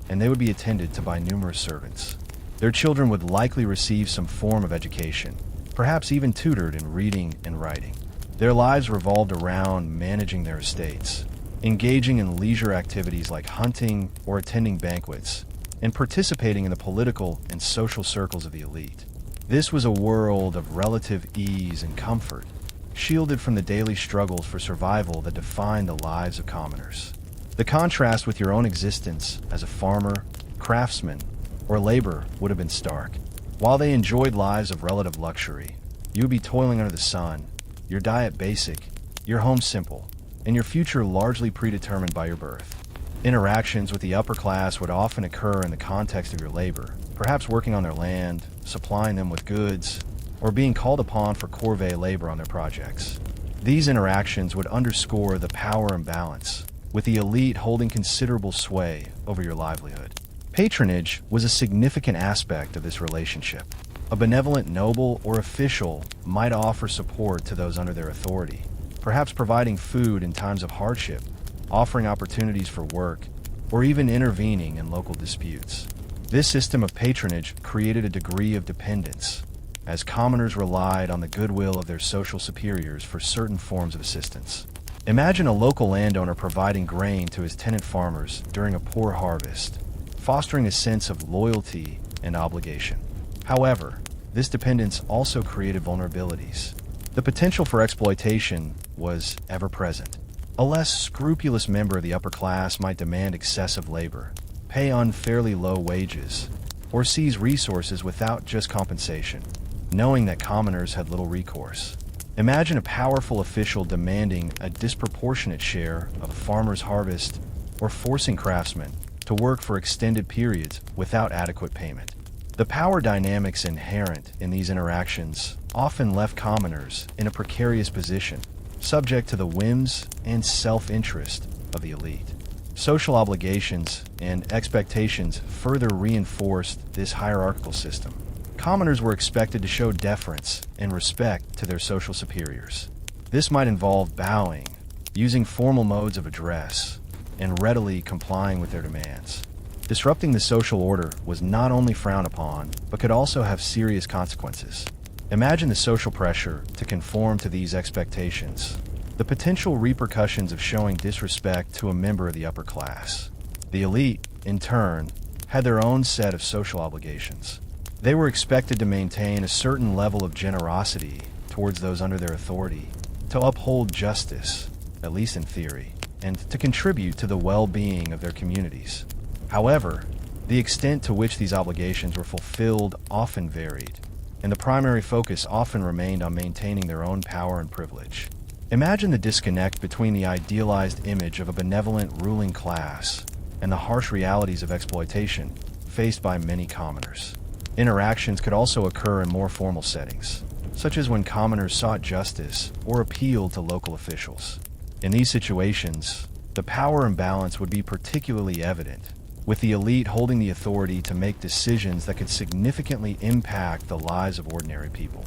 and they would be attended to by numerous servants. Their children would likely receive some form of education, perhaps even tutored in reading and writing. Their lives revolved around managing their estates, engaging in leisure activities like hunting or attending banquets, and participating in the political and social circles of the elite. This was a world of relative ease and comfort, shielded from the daily struggles for survival that defined the lives of commoners. The contrast with your own existence as a farmer, craftsman, or laborer would have been stark. While they enjoyed lives of relative luxury, you would be toiling under the sun, your diet basic, your home simple, and your future largely predetermined by your birth. Interactions with the upper class would often occur in the context of your labor, perhaps working on their land, supplying them with goods, or being called upon for corvée labor on their projects. These interactions would underscore the power imbalance, with the elite holding considerable sway over your livelihood. Patronage was a significant aspect of this relationship. A benevolent noble or official might offer support to those under their authority, perhaps providing food in times of hardship, offering opportunities for work, or even intervening in local disputes. This system of patronage created a degree of dependence, as commoners relied on the goodwill of their social superiors for certain forms of assistance. Imagine a local landowner providing grain to his tenant farmers during a poor harvest, fostering a sense of loyalty and obligation. However, this dependence also created vulnerabilities. The potential for exploitation was ever present. A less scrupulous member of the upper class might demand excessive labor, pay unfairly low wages, or seize resources without just compensation, knowing that commoners had little recourse. Imagine a powerful official demanding a disproportionate share of a farmer's harvest or forcing craftsmen to work for extended periods without adequate payment. The power dynamics inherent in these interactions often left commoners in a precarious position, subject to the whims and self-interest of the elite. Social obligations and expectations further reinforced this hierarchical system. Commoners were expected to show deference and respect to their social superiors. This might involve bowing, using formal modes of address, and readily complying with their demands. Disrupting the social order was not only frowned upon, but could also have serious consequences. Imagine the social pressure to conform to these expectations, the potential repercussions of showing disrespect to a member of the upper class. The elite, in turn, had their own set of social obligations. They were expected to maintain a certain level of generosity towards those under their authority, to uphold justice, at least in theory, and to contribute to the well-being of their communities. However, the extent to which these obligations were fulfilled often varied, and the primary focus often remained on maintaining their own power and privilege. Imagine the disconnect between the idealized image of a benevolent ruling class and the harsh realities of exploitation faced by many commoners. Interactions could also occur in more formal settings, such as when commoners sought justice or appealed to local officials. In these situations, the power imbalance would be particularly evident, with the elite holding the authority to make decisions that could significantly impact the lives of ordinary people.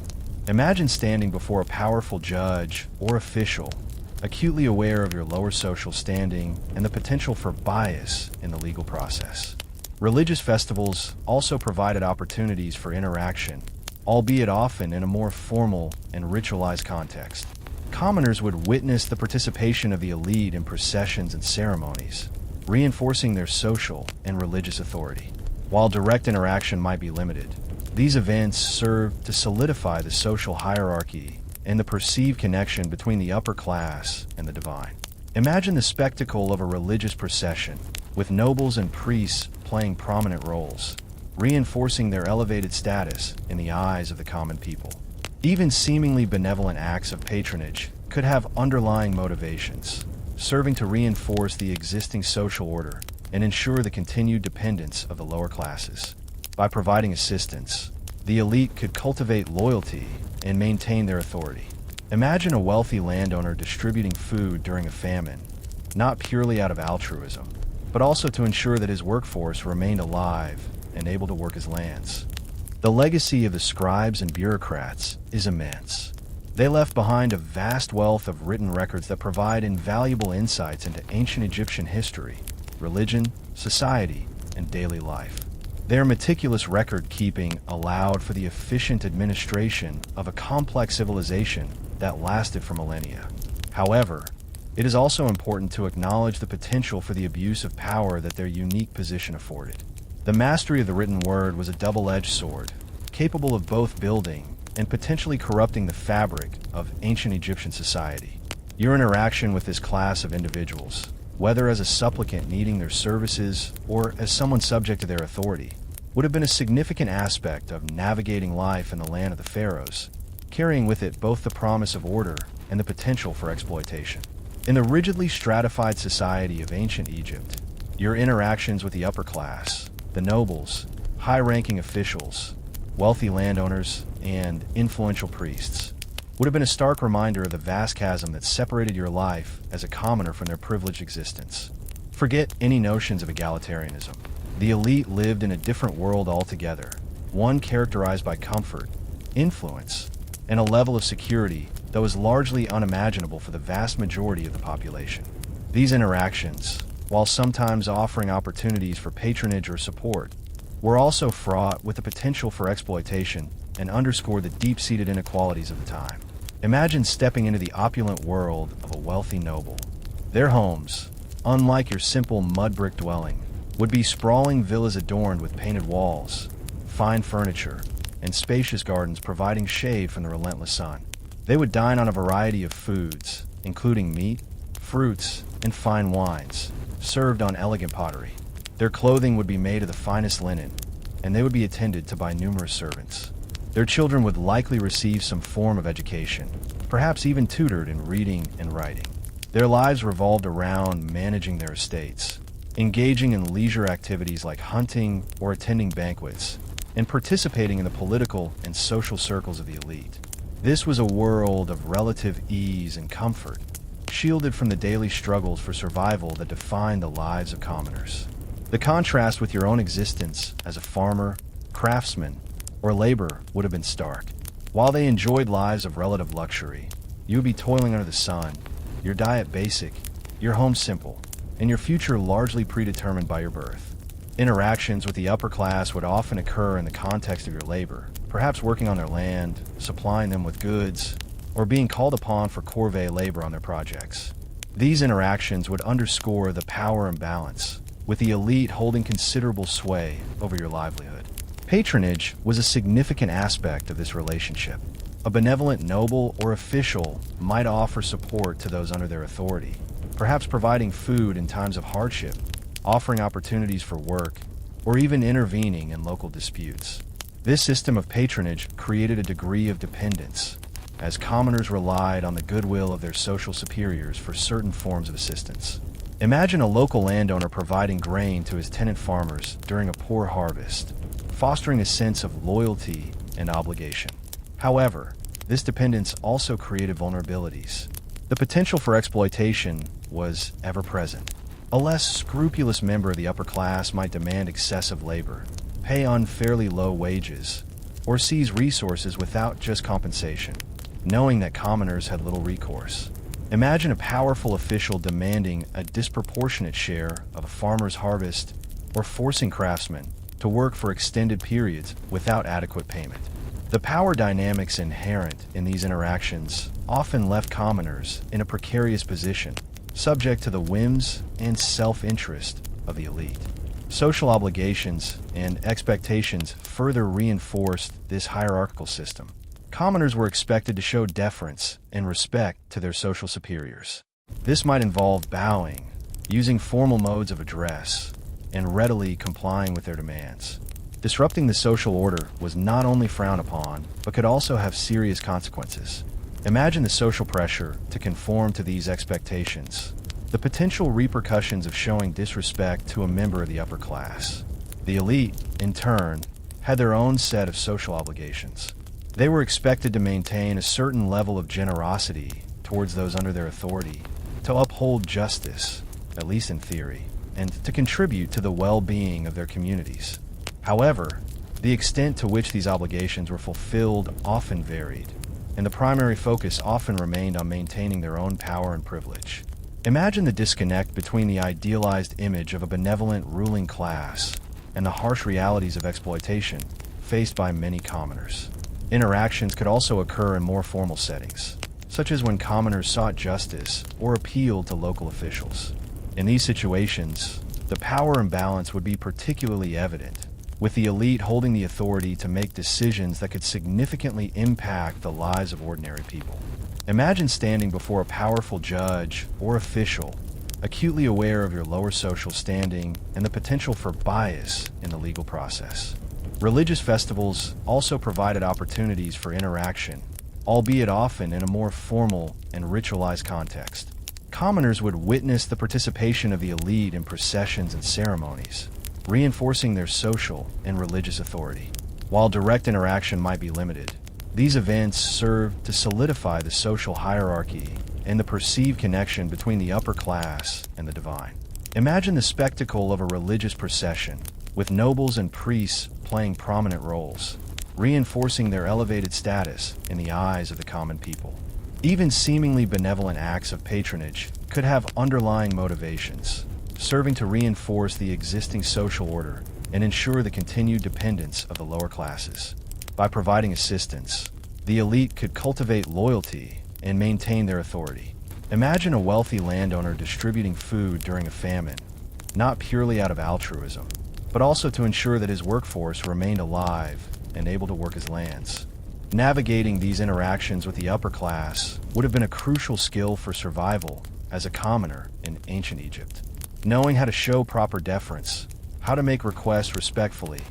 Imagine standing before a powerful judge or official, acutely aware of your lower social standing and the potential for bias in the legal process. Religious festivals also provided opportunities for interaction, albeit often in a more formal and ritualized context. Commoners would witness the participation of the elite in processions and ceremonies, reinforcing their social and religious authority. While direct interaction might be limited, these events served to solidify the social hierarchy and the perceived connection between the upper class and the divine. Imagine the spectacle of a religious procession, with nobles and priests playing prominent roles, reinforcing their elevated status in the eyes of the common people. Even seemingly benevolent acts of patronage could have underlying motivations, serving to reinforce the existing social order and ensure the continued dependence of the lower classes. By providing assistance, the elite could cultivate loyalty and maintain their authority. Imagine a wealthy landowner distributing food during a famine, not purely out of altruism, but also to ensure that his workforce remained alive and able to work his lands. The legacy of the scribes and bureaucrats is immense. They left behind a vast wealth of written records that provide invaluable insights into ancient Egyptian history, religion, society, and daily life. Their meticulous record-keeping allowed for the efficient administration of a complex civilization that lasted for millennia. However, it is also important to acknowledge the potential for the abuse of power that their unique position afforded. The mastery of the written word was a double-edged sword, capable of both building and potentially corrupting the fabric of ancient Egyptian society. Your interaction with this class of individuals, whether as a supplicant needing their services or as someone subject to their authority, would have been a significant aspect of navigating life in the land of the pharaohs, carrying with it both the promise of order and the potential for exploitation. In the rigidly stratified society of ancient Egypt, your interactions with the upper class, the nobles, high-ranking officials, wealthy landowners, and influential priests would have been a stark reminder of the vast chasm that separated your life as a commoner from their privileged existence. Forget any notions of egalitarianism. The elite lived in a different world altogether, one characterized by comfort, influence, and a level of security that was largely unimaginable for the vast majority of the population. These interactions, while sometimes offering opportunities for patronage or support, were also fraught with the potential for exploitation and underscored the deep-seated inequalities of the time. Imagine stepping into the opulent world of a wealthy noble. Their homes, unlike your simple mud-brick dwelling, would be sprawling villas adorned with painted walls, fine furniture, and spacious gardens providing shade from the relentless sun. They would dine on a variety of foods, including meat, fruits, and fine wines, served on elegant pottery. Their clothing would be made of the finest linen, and they would be attended to by numerous servants. Their children would likely receive some form of education, perhaps even tutored in reading and writing. Their lives revolved around managing their estates, engaging in leisure activities like hunting or attending banquets, and participating in the political and social circles of the elite. This was a world of relative ease and comfort, shielded from the daily struggles for survival that defined the lives of commoners. The contrast with your own existence as a farmer, craftsman, or laborer would have been stark. While they enjoyed lives of relative luxury, you would be toiling under the sun, your diet basic, your home simple, and your future largely predetermined by your birth. Interactions with the upper class would often occur in the context of your labor, perhaps working on their land, supplying them with goods, or being called upon for corvée labor on their projects. These interactions would underscore the power imbalance, with the elite holding considerable sway over your livelihood. Patronage was a significant aspect of this relationship. A benevolent noble or official might offer support to those under their authority, perhaps providing food in times of hardship, offering opportunities for work, or even intervening in local disputes. This system of patronage created a degree of dependence, as commoners relied on the goodwill of their social superiors for certain forms of assistance. Imagine a local landowner providing grain to his tenant farmers during a poor harvest, fostering a sense of loyalty and obligation. However, this dependence also created vulnerabilities. The potential for exploitation was ever present. A less scrupulous member of the upper class might demand excessive labor, pay unfairly low wages, or seize resources without just compensation, knowing that commoners had little recourse. Imagine a powerful official demanding a disproportionate share of a farmer's harvest or forcing craftsmen to work for extended periods without adequate payment. The power dynamics inherent in these interactions often left commoners in a precarious position, subject to the whims and self-interest of the elite. Social obligations and expectations further reinforced this hierarchical system. Commoners were expected to show deference and respect to their social superiors. This might involve bowing, using formal modes of address, and readily complying with their demands. Disrupting the social order was not only frowned upon, but could also have serious consequences. Imagine the social pressure to conform to these expectations, the potential repercussions of showing disrespect to a member of the upper class. The elite, in turn, had their own set of social obligations. They were expected to maintain a certain level of generosity towards those under their authority, to uphold justice, at least in theory, and to contribute to the well-being of their communities. However, the extent to which these obligations were fulfilled often varied, and the primary focus often remained on maintaining their own power and privilege. Imagine the disconnect between the idealized image of a benevolent ruling class and the harsh realities of exploitation faced by many commoners. Interactions could also occur in more formal settings, such as when commoners sought justice or appealed to local officials. In these situations, the power imbalance would be particularly evident, with the elite holding the authority to make decisions that could significantly impact the lives of ordinary people. Imagine standing before a powerful judge or official, acutely aware of your lower social standing and the potential for bias in the legal process. Religious festivals also provided opportunities for interaction, albeit often in a more formal and ritualized context. Commoners would witness the participation of the elite in processions and ceremonies, reinforcing their social and religious authority. While direct interaction might be limited, these events served to solidify the social hierarchy and the perceived connection between the upper class and the divine. Imagine the spectacle of a religious procession, with nobles and priests playing prominent roles, reinforcing their elevated status in the eyes of the common people. Even seemingly benevolent acts of patronage could have underlying motivations, serving to reinforce the existing social order and ensure the continued dependence of the lower classes. By providing assistance, the elite could cultivate loyalty and maintain their authority. Imagine a wealthy landowner distributing food during a famine, not purely out of altruism, but also to ensure that his workforce remained alive and able to work his lands. Navigating these interactions with the upper class would have been a crucial skill for survival as a commoner in ancient Egypt. Knowing how to show proper deference, how to make requests respectfully,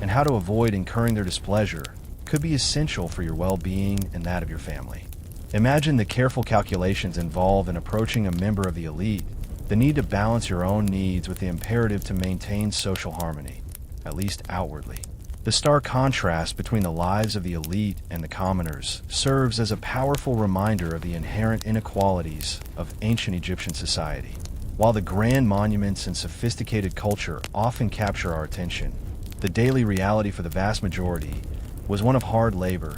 and how to avoid incurring their displeasure could be essential for your well-being and that of your family. Imagine the careful calculations involved in approaching a member of the elite, the need to balance your own needs with the imperative to maintain social harmony, at least outwardly. The stark contrast between the lives of the elite and the commoners serves as a powerful reminder of the inherent inequalities of ancient Egyptian society. While the grand monuments and sophisticated culture often capture our attention, the daily reality for the vast majority was one of hard labor,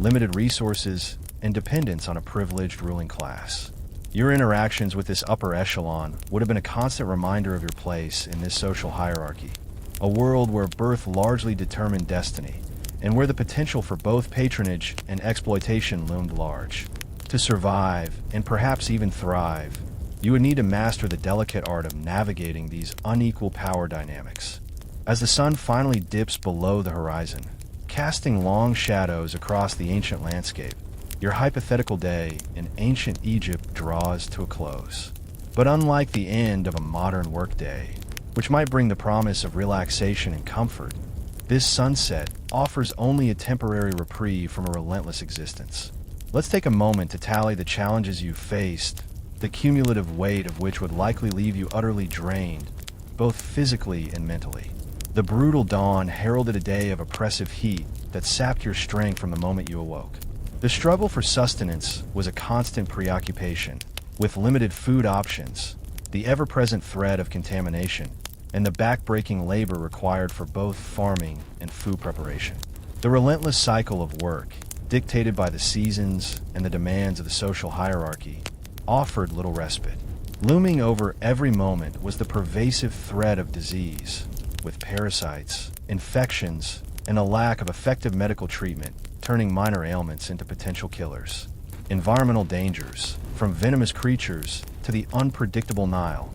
limited resources, and dependence on a privileged ruling class. Your interactions with this upper echelon would have been a constant reminder of your place in this social hierarchy, a world where birth largely determined destiny, and where the potential for both patronage and exploitation loomed large. To survive, and perhaps even thrive, you would need to master the delicate art of navigating these unequal power dynamics. As the sun finally dips below the horizon, casting long shadows across the ancient landscape, your hypothetical day in ancient Egypt draws to a close. But unlike the end of a modern workday, which might bring the promise of relaxation and comfort, this sunset offers only a temporary reprieve from a relentless existence. Let's take a moment to tally the challenges you've faced, the cumulative weight of which would likely leave you utterly drained, both physically and mentally. The brutal dawn heralded a day of oppressive heat that sapped your strength from the moment you awoke. The struggle for sustenance was a constant preoccupation, with limited food options, the ever-present threat of contamination, and the back-breaking labor required for both farming and food preparation. The relentless cycle of work, dictated by the seasons and the demands of the social hierarchy, offered little respite. Looming over every moment was the pervasive threat of disease, with parasites, infections, and a lack of effective medical treatment turning minor ailments into potential killers. Environmental dangers, from venomous creatures to the unpredictable Nile,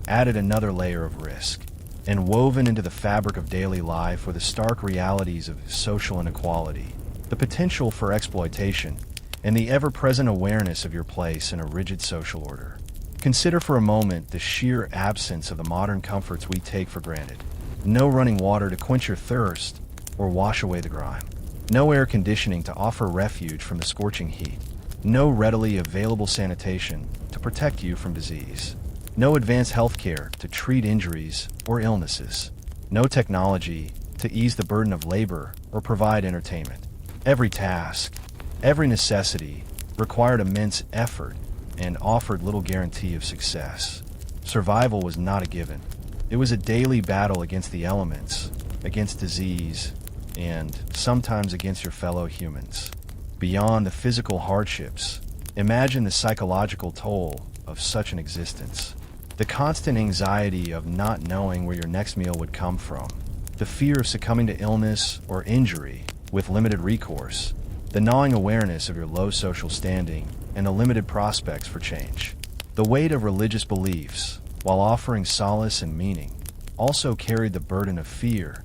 added another layer of risk. And woven into the fabric of daily life were the stark realities of social inequality, the potential for exploitation, and the ever-present awareness of your place in a rigid social order. Consider for a moment the sheer absence of the modern comforts we take for granted. No running water to quench your thirst or wash away the grime. No air conditioning to offer refuge from the scorching heat. No readily available sanitation to protect you from disease. No advanced health care to treat injuries or illnesses. No technology to ease the burden of labor or provide entertainment. Every task, every necessity required immense effort and offered little guarantee of success. Survival was not a given. It was a daily battle against the elements, against disease, and sometimes against your fellow humans. Beyond the physical hardships, imagine the psychological toll of such an existence. The constant anxiety of not knowing where your next meal would come from, the fear of succumbing to illness or injury with limited recourse, the gnawing awareness of your low social standing, and the limited prospects for change. The weight of religious beliefs, while offering solace and meaning, also carried the burden of fear,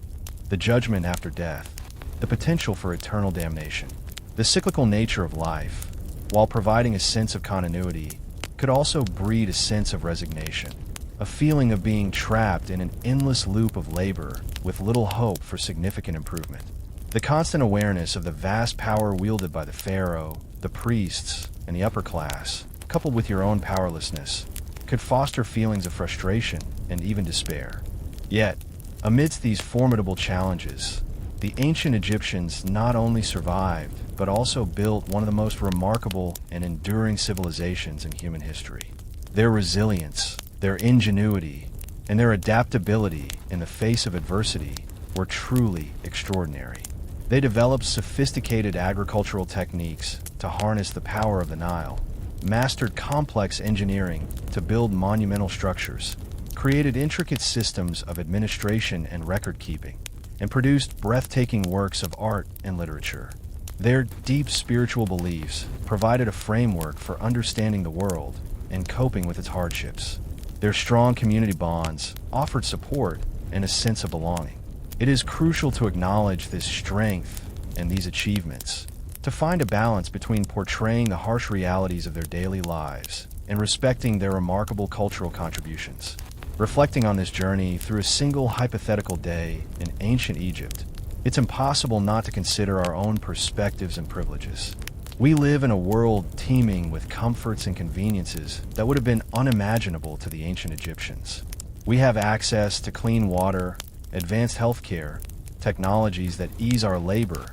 the judgment after death, the potential for eternal damnation. The cyclical nature of life, while providing a sense of continuity, could also breed a sense of resignation, a feeling of being trapped in an endless loop of labor with little hope for significant improvement. The constant awareness of the vast power wielded by the pharaoh, the priests, and the upper class, coupled with your own powerlessness, could foster feelings of frustration and even despair. Yet, amidst these formidable challenges, the ancient Egyptians not only survived, but also built one of the most remarkable and enduring civilizations in human history. Their resilience, their ingenuity, and their adaptability in the face of adversity were truly extraordinary. They developed sophisticated agricultural techniques to harness the power of the Nile, mastered complex engineering to build monumental structures, created intricate systems of administration and record-keeping, and produced breathtaking works of art and literature. Their deep spiritual beliefs provided a framework for understanding the world and coping with its hardships. Their strong community bonds offered support and a sense of belonging. It is crucial to acknowledge this strength and these achievements, to find a balance between portraying the harsh realities of their daily lives and respecting their remarkable cultural contributions. Reflecting on this journey through a single hypothetical day in ancient Egypt, it's impossible not to consider our own perspectives and privileges. We live in a world teeming with comforts and conveniences that would have been unimaginable to the ancient Egyptians. We have access to clean water, advanced healthcare, technologies that ease our labor,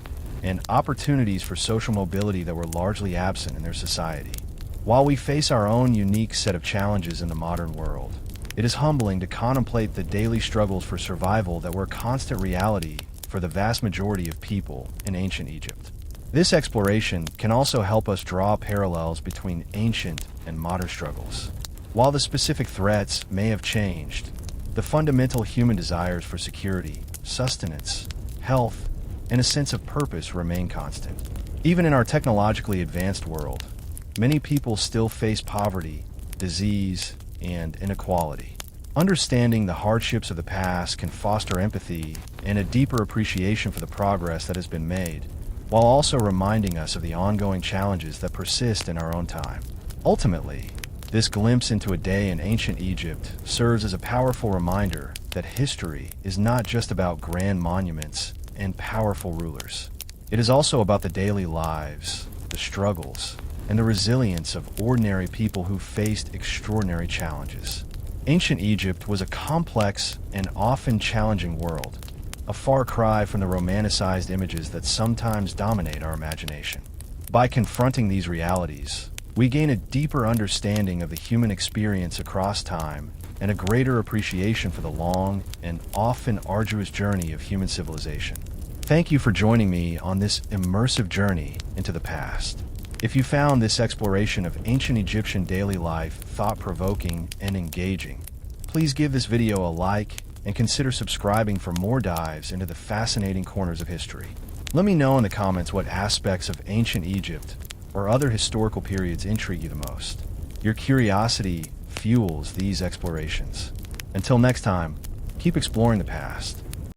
and opportunities for social mobility that were largely absent in their society. While we face our own unique set of challenges in the modern world, it is humbling to contemplate the daily struggles for survival that were a constant reality for the vast majority of people in ancient Egypt. This exploration can also help us draw parallels between ancient and modern struggles. While the specific threats may have changed, the fundamental human desires for security, sustenance, health, and a sense of purpose remain constant. Even in our technologically advanced world, many people still face poverty, disease, and inequality. Understanding the hardships of the past can foster empathy and a deeper appreciation for the progress that has been made, while also reminding us of the ongoing challenges that persist in our own time. Ultimately, this glimpse into a day in ancient Egypt serves as a powerful reminder that history is not just about grand monuments and powerful rulers. It is also about the daily lives, the struggles, and the resilience of ordinary people who faced extraordinary challenges. Ancient Egypt was a complex and often challenging world, a far cry from the romanticized images that sometimes dominate our imagination. By confronting these realities, we gain a deeper understanding of the human experience across time and a greater appreciation for the long and often arduous journey of human civilization. Thank you for joining me on this immersive journey into the past. If you found this exploration of ancient Egyptian daily life thought-provoking and engaging, please give this video a like and consider subscribing for more dives into the fascinating corners of history. Let me know in the comments what aspects of ancient Egypt or other historical periods intrigue you the most. Your curiosity fuels these explorations. Until next time, keep exploring the past.